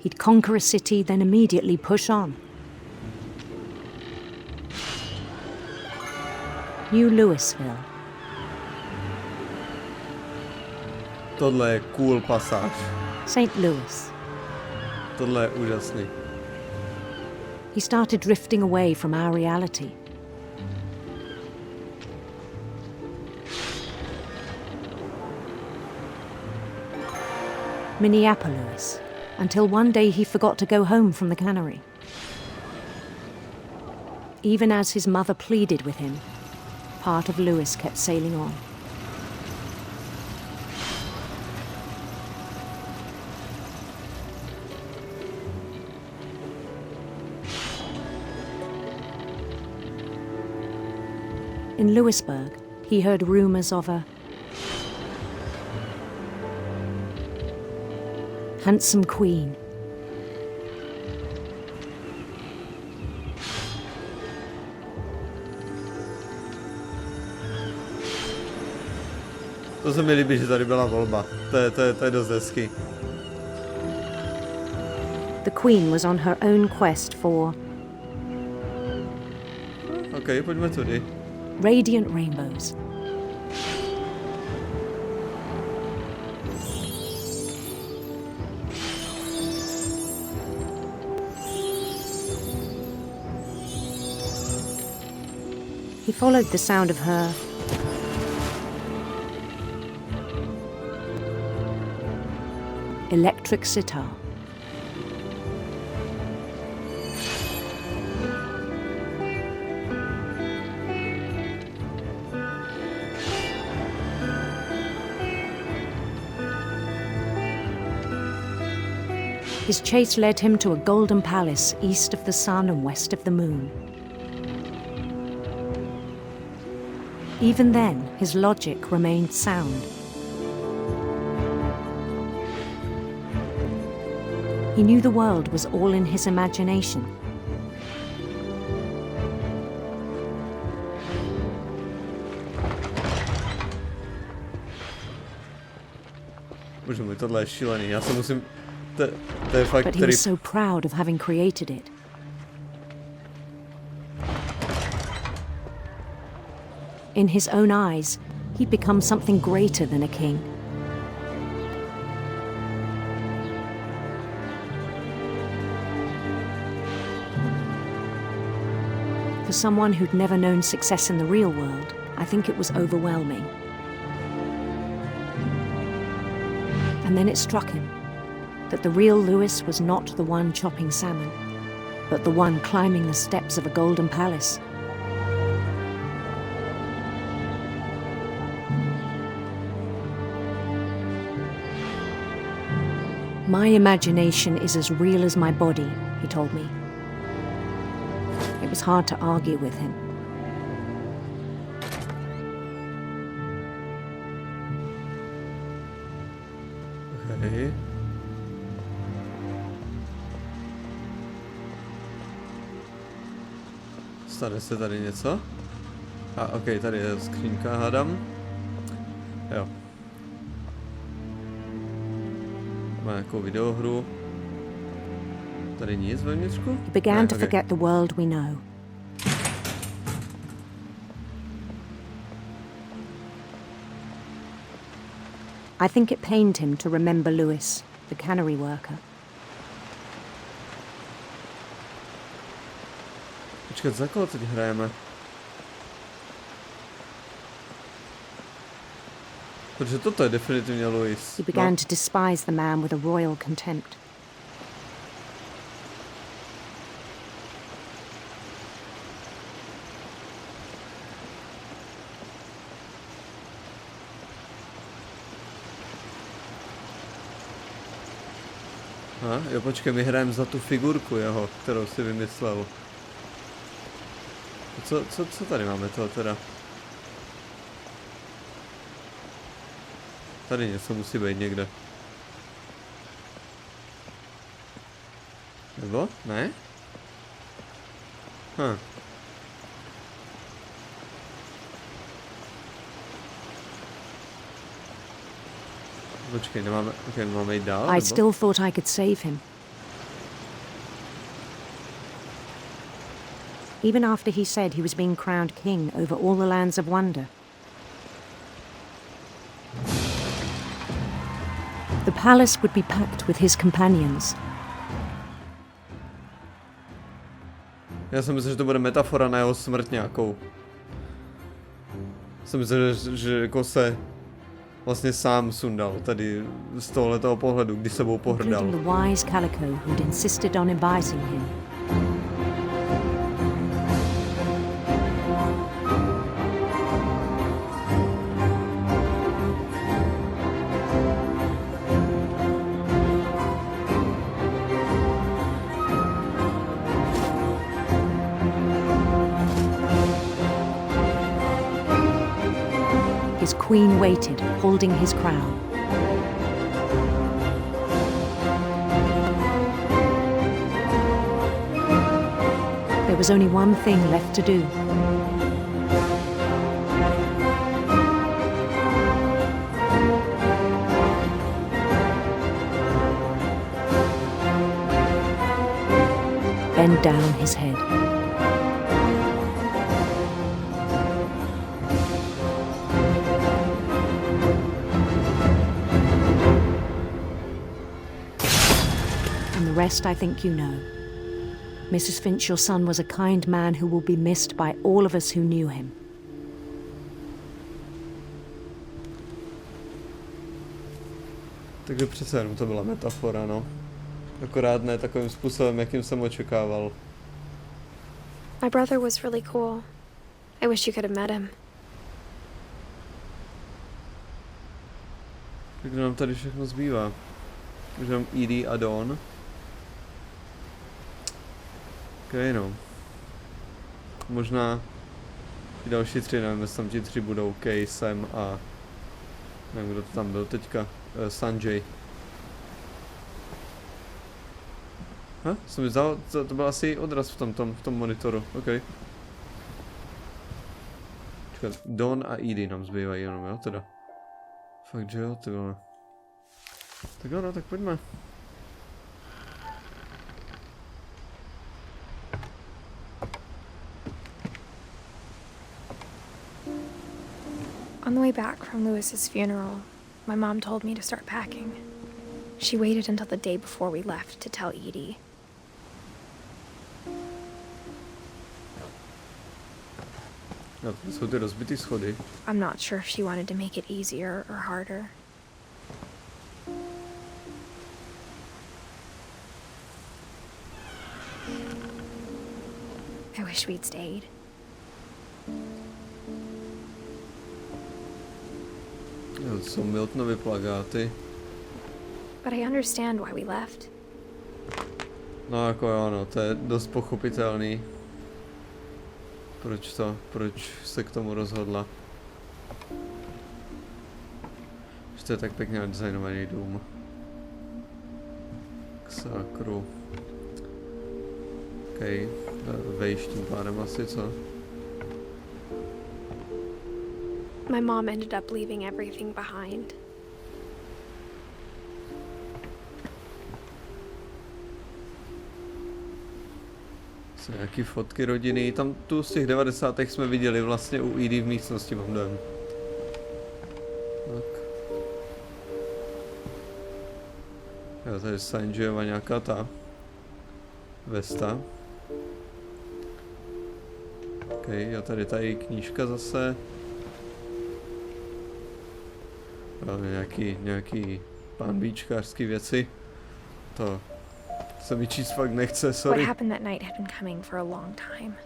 S7: He'd conquer a city, then immediately push on. New Louisville.
S1: Tohle je cool pasáž.
S7: St. Louis.
S1: Tohle je úžasný.
S7: He started drifting away from our reality. Minneapolis, until one day he forgot to go home from the cannery. Even as his mother pleaded with him, part of Louis kept sailing on. In Louisburg, he heard rumors of a handsome queen.
S1: To se mi líbí, že tady byla volba. To je dost hezký.
S7: The queen was on her own quest for
S1: OK, pojďme tudy.
S7: radiant rainbows. He followed the sound of her electric sitar. His chase led him to a golden palace east of the sun and west of the moon. Even then, his logic remained sound. He knew the world was all in his imagination.
S1: Bože můj, tohle je šílený, já se musím... To je fakt,
S7: But he was so proud of having created it. In his own eyes, he'd become something greater than a king. For someone who'd never known success in the real world, I think it was overwhelming. And then it struck him that the real Louis was not the one chopping salmon, but the one climbing the steps of a golden palace. My imagination is as real as my body, he told me. It was hard to argue with him.
S1: Okay. Stane se tady něco? A OK, tady je skřínka, hádám. Jo. Má nějakou videohru. Tady nic vevnitřku?
S7: He began to forget the world we know. I think it pained him to remember Louis, the cannery worker.
S1: Počkat, za koho teď hrajeme? Protože toto je definitivně Louis.
S7: He began to despise the man with a royal contempt.
S1: Jo, počkej, my hrajeme za tu figurku jeho, kterou si vymyslel. Co tady máme toho teda? Tady něco musí být někde. Nebo? Ne? Počkej, nemáme jít dál?
S7: I still thought I could save him. Even after he said he was being crowned king over all the lands of wonder. The palace would be packed with his companions.
S1: Já jsem myslel, že to bude metafora na jeho smrt nějakou. Jsem myslel, že jako se vlastně sám sundal tady z tohoto pohledu, když sebou pohrdal.
S7: Including the wise Calico who'd insisted on advising him. His queen waited, holding his crown. There was only one thing left to do. Bend down his head. The rest I think you know. Mrs. Finch, your son was a kind man who will be missed by all of us who knew him.
S1: Takže přece jenom to byla metafora, no. Akorát ne takovým způsobem, jakým jsem očekával.
S2: My brother was really cool. I wish you could have met him.
S1: Tak nám tady všechno zbývá. Už mám Edie a Dawn. Okay, no. Možná i další tři, nevím, jestli tam ti tři budou Kay, Jsem a nevím, kdo to tam byl teďka, Sanjay. Jsem mi vzal, to byl asi odraz v tom monitoru, ok. Čekat, Dawn a Edie nám zbývají jenom, jo, teda. Fakt, že jo, ty vole. Tak jo, no, tak pojďme.
S2: On the way back from Lewis's funeral, my mom told me to start packing. She waited until the day before we left to tell Edie.
S1: No, to jsou ty rozbitý schody.
S2: I'm not sure if she wanted to make it easier or harder. I wish we'd stayed.
S1: Jo, to jsou Miltonovy plakáty.
S2: But I understand why we left.
S1: No jako jo, no, to je dost pochopitelný. Proč se k tomu rozhodla. Že to je tak pěkně nadizajnovaný dům. K sakru. Okej, vejš tím pádem asi, co?
S2: My mom ended up leaving everything behind.
S1: Jsou nějaký fotky rodiny, tam tu z těch 90. jsme viděli vlastně u Edie v místnosti, mám dojem. Tak. Jo, tady Sanjayova nějaká ta vesta. Okej, a tady ta její knížka zase. Nějaký pánbíčkářský věci. To se mi číst fakt nechce, sorry.
S2: What happened that night had been coming for a long time.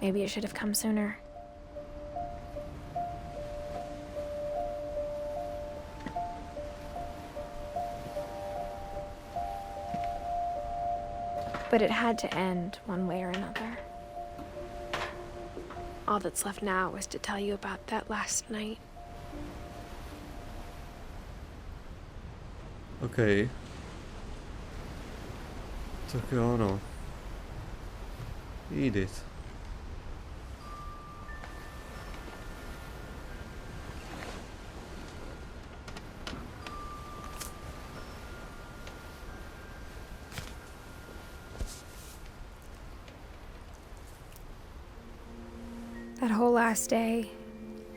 S2: Maybe it should have come sooner. But it had to end one way or another. All that's left now is to tell you about that last night.
S1: OK. Tak jo, no. Edith.
S2: That whole last day,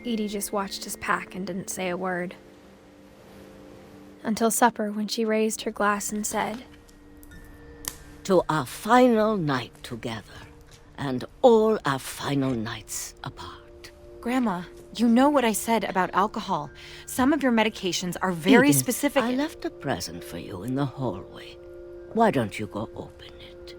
S2: Edie just watched us pack and didn't say a word. Until supper, when she raised her glass and said,
S8: "To our final night together, and all our final nights apart."
S9: Grandma, you know what I said about alcohol. Some of your medications are very
S8: Edith,
S9: specific.
S8: I left a present for you in the hallway. Why don't you go open it?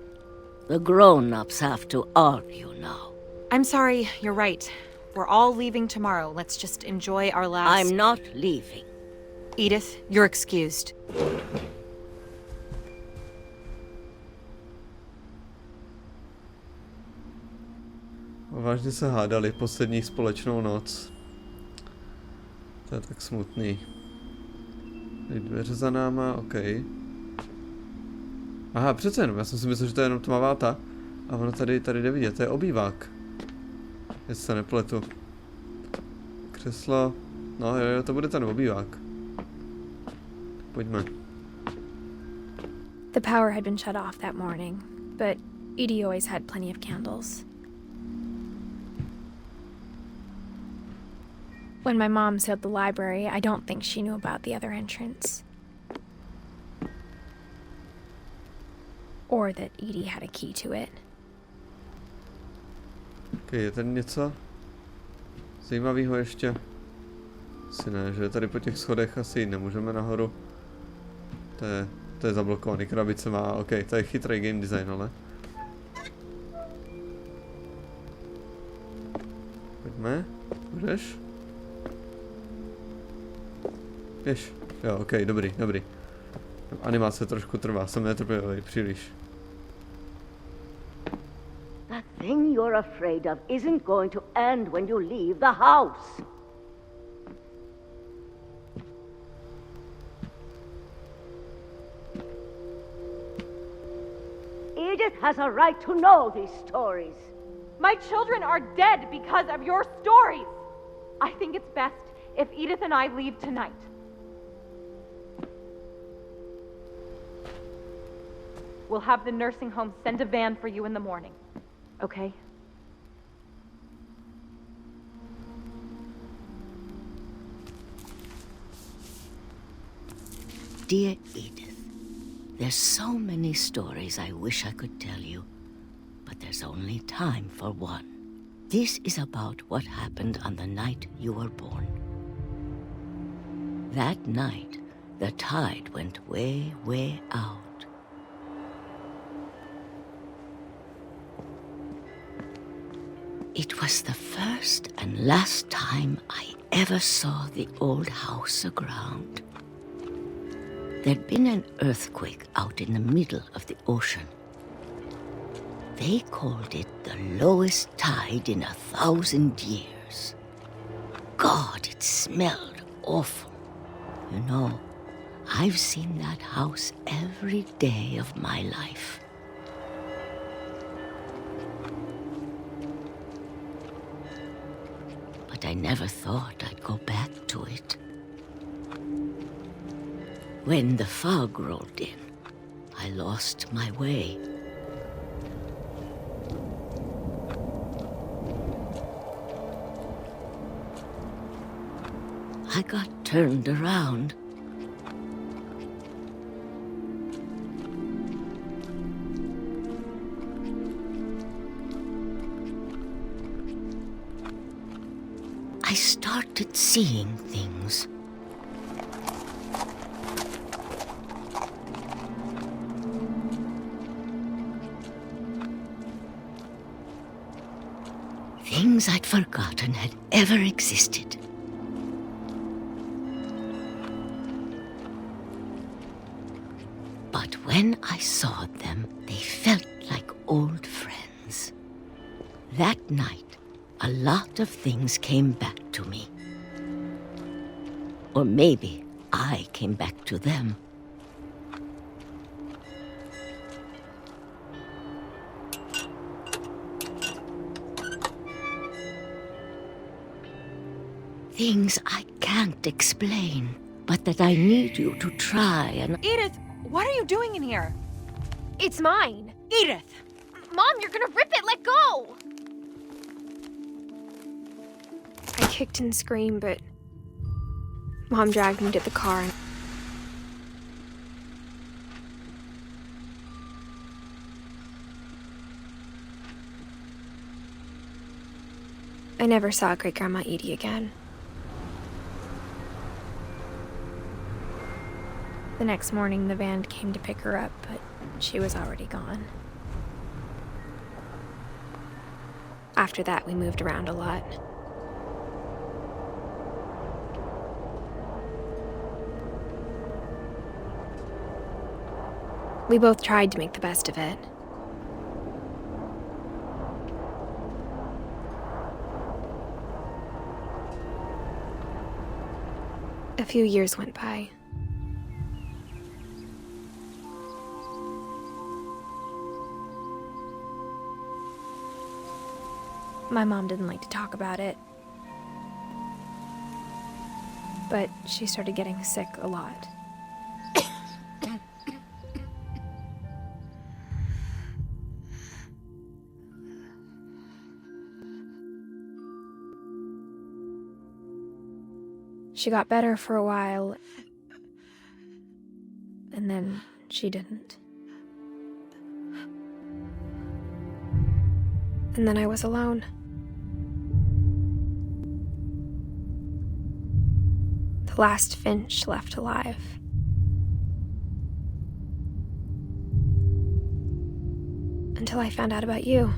S8: The grown-ups have to argue now.
S9: I'm sorry, you're right. We're all leaving tomorrow. Let's just enjoy our last...
S8: I'm not leaving.
S9: Edith, you're excused.
S1: Vážně se hádali poslední společnou noc. To je tak smutný. Tady dveře za náma, OK. Aha, přece jenom, já jsem si myslel, že to je jenom tmavá ta. A ono tady jde vidět, to je obývák. Jestli se nepletu. Křeslo. No jo, to bude ten obývák. Pojďme.
S2: the power had been shut off that morning, but Edie always had plenty of candles. When my mom sealed the library, I don't think she knew about the other entrance. Or that Edie had a key to it.
S1: Okay, je tady něco zajímavého ještě? Asi ne, že tady po těch schodech asi jít nemůžeme nahoru. To je zablokovaný, krabice má, ok, to je chytrý game design, ale. Pojďme, můžeš? Běž, jo, ok, dobrý. Animace trošku trvá, jsem netrpělivý, příliš.
S8: That thing you're afraid of isn't going to end when you leave the house. Edith has a right to know these stories.
S5: My children are dead because of your stories. I think it's best if Edith and I leave tonight. We'll have the nursing home send a van for you in the morning. Okay?
S8: Dear Edith, there's so many stories I wish I could tell you, but there's only time for one. This is about what happened on the night you were born. That night, the tide went way, way out. It was the first and last time I ever saw the old house aground. There'd been an earthquake out in the middle of the ocean. They called it the lowest tide in 1,000 years. God, it smelled awful. You know, I've seen that house every day of my life. But I never thought I'd go back to it. When the fog rolled in, I lost my way. I got turned around. I started seeing things. Things I'd forgotten had ever existed. But when I saw them, they felt like old friends. That night, a lot of things came back to me. Or maybe I came back to them. Things I can't explain, but that I need you to try and...
S9: Edith, what are you doing in here?
S2: It's mine.
S9: Edith!
S2: Mom, you're gonna rip it! Let go! I kicked and screamed, but Mom dragged me to the car and I never saw Great-Grandma Edie again. The next morning, the van came to pick her up, but she was already gone. After that, we moved around a lot. We both tried to make the best of it. A few years went by. My mom didn't like to talk about it, but she started getting sick a lot. She got better for a while, and then she didn't. And then I was alone. The last Finch left alive. Until I found out about you.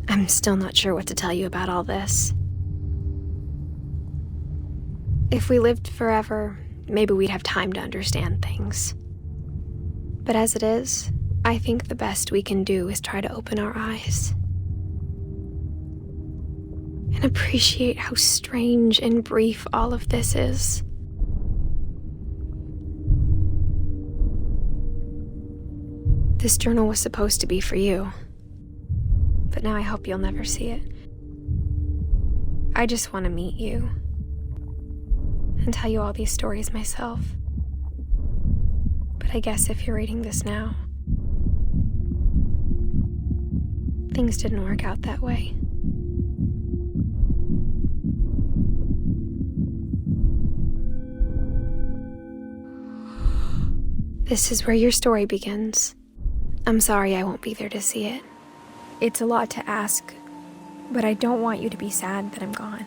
S2: I'm still not sure what to tell you about all this. If we lived forever, maybe we'd have time to understand things. But as it is, I think the best we can do is try to open our eyes. And appreciate how strange and brief all of this is. This journal was supposed to be for you. But now I hope you'll never see it. I just want to meet you. And tell you all these stories myself. But I guess if you're reading this now, things didn't work out that way. This is where your story begins. I'm sorry I won't be there to see it. It's a lot to ask, but I don't want you to be sad that I'm gone.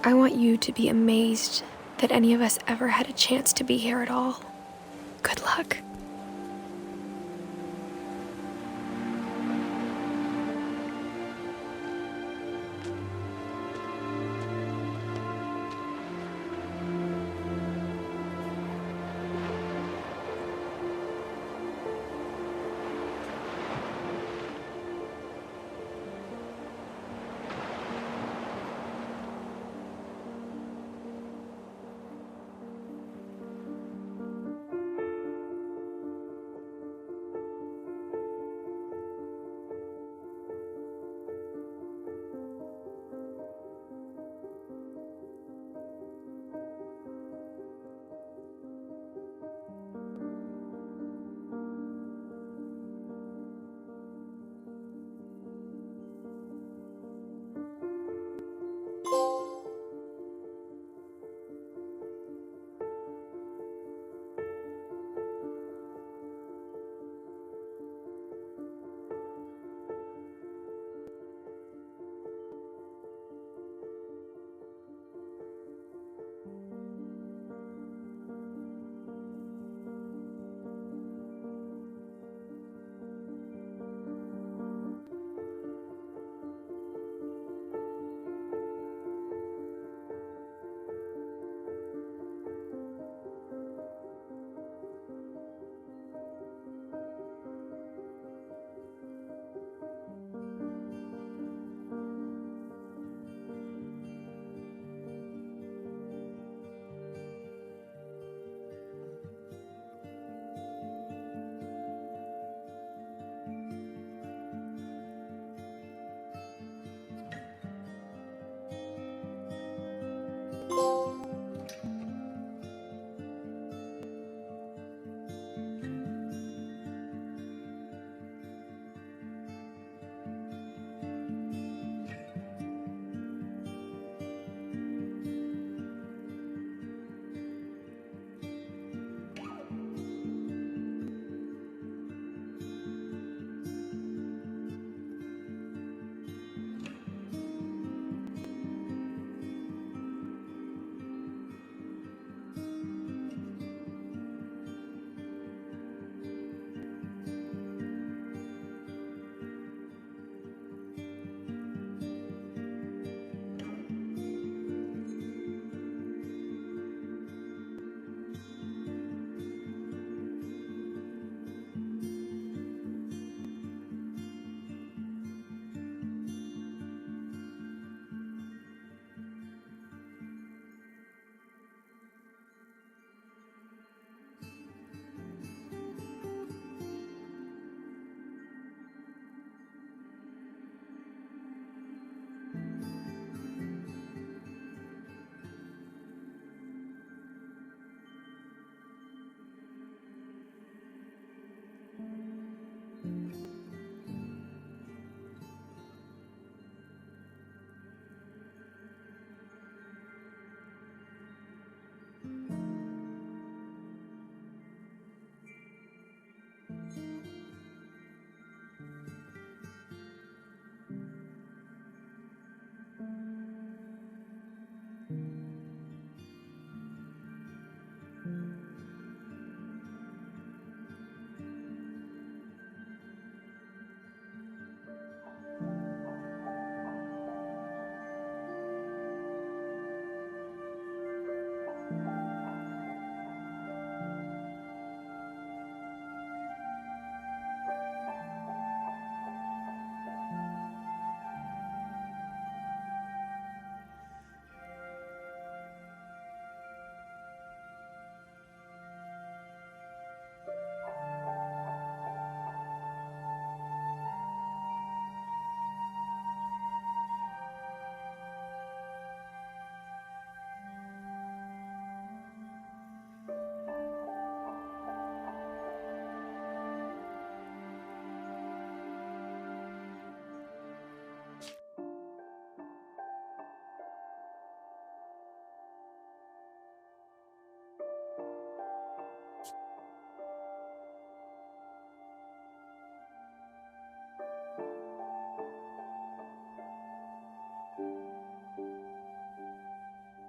S2: I want you to be amazed that any of us ever had a chance to be here at all. Good luck.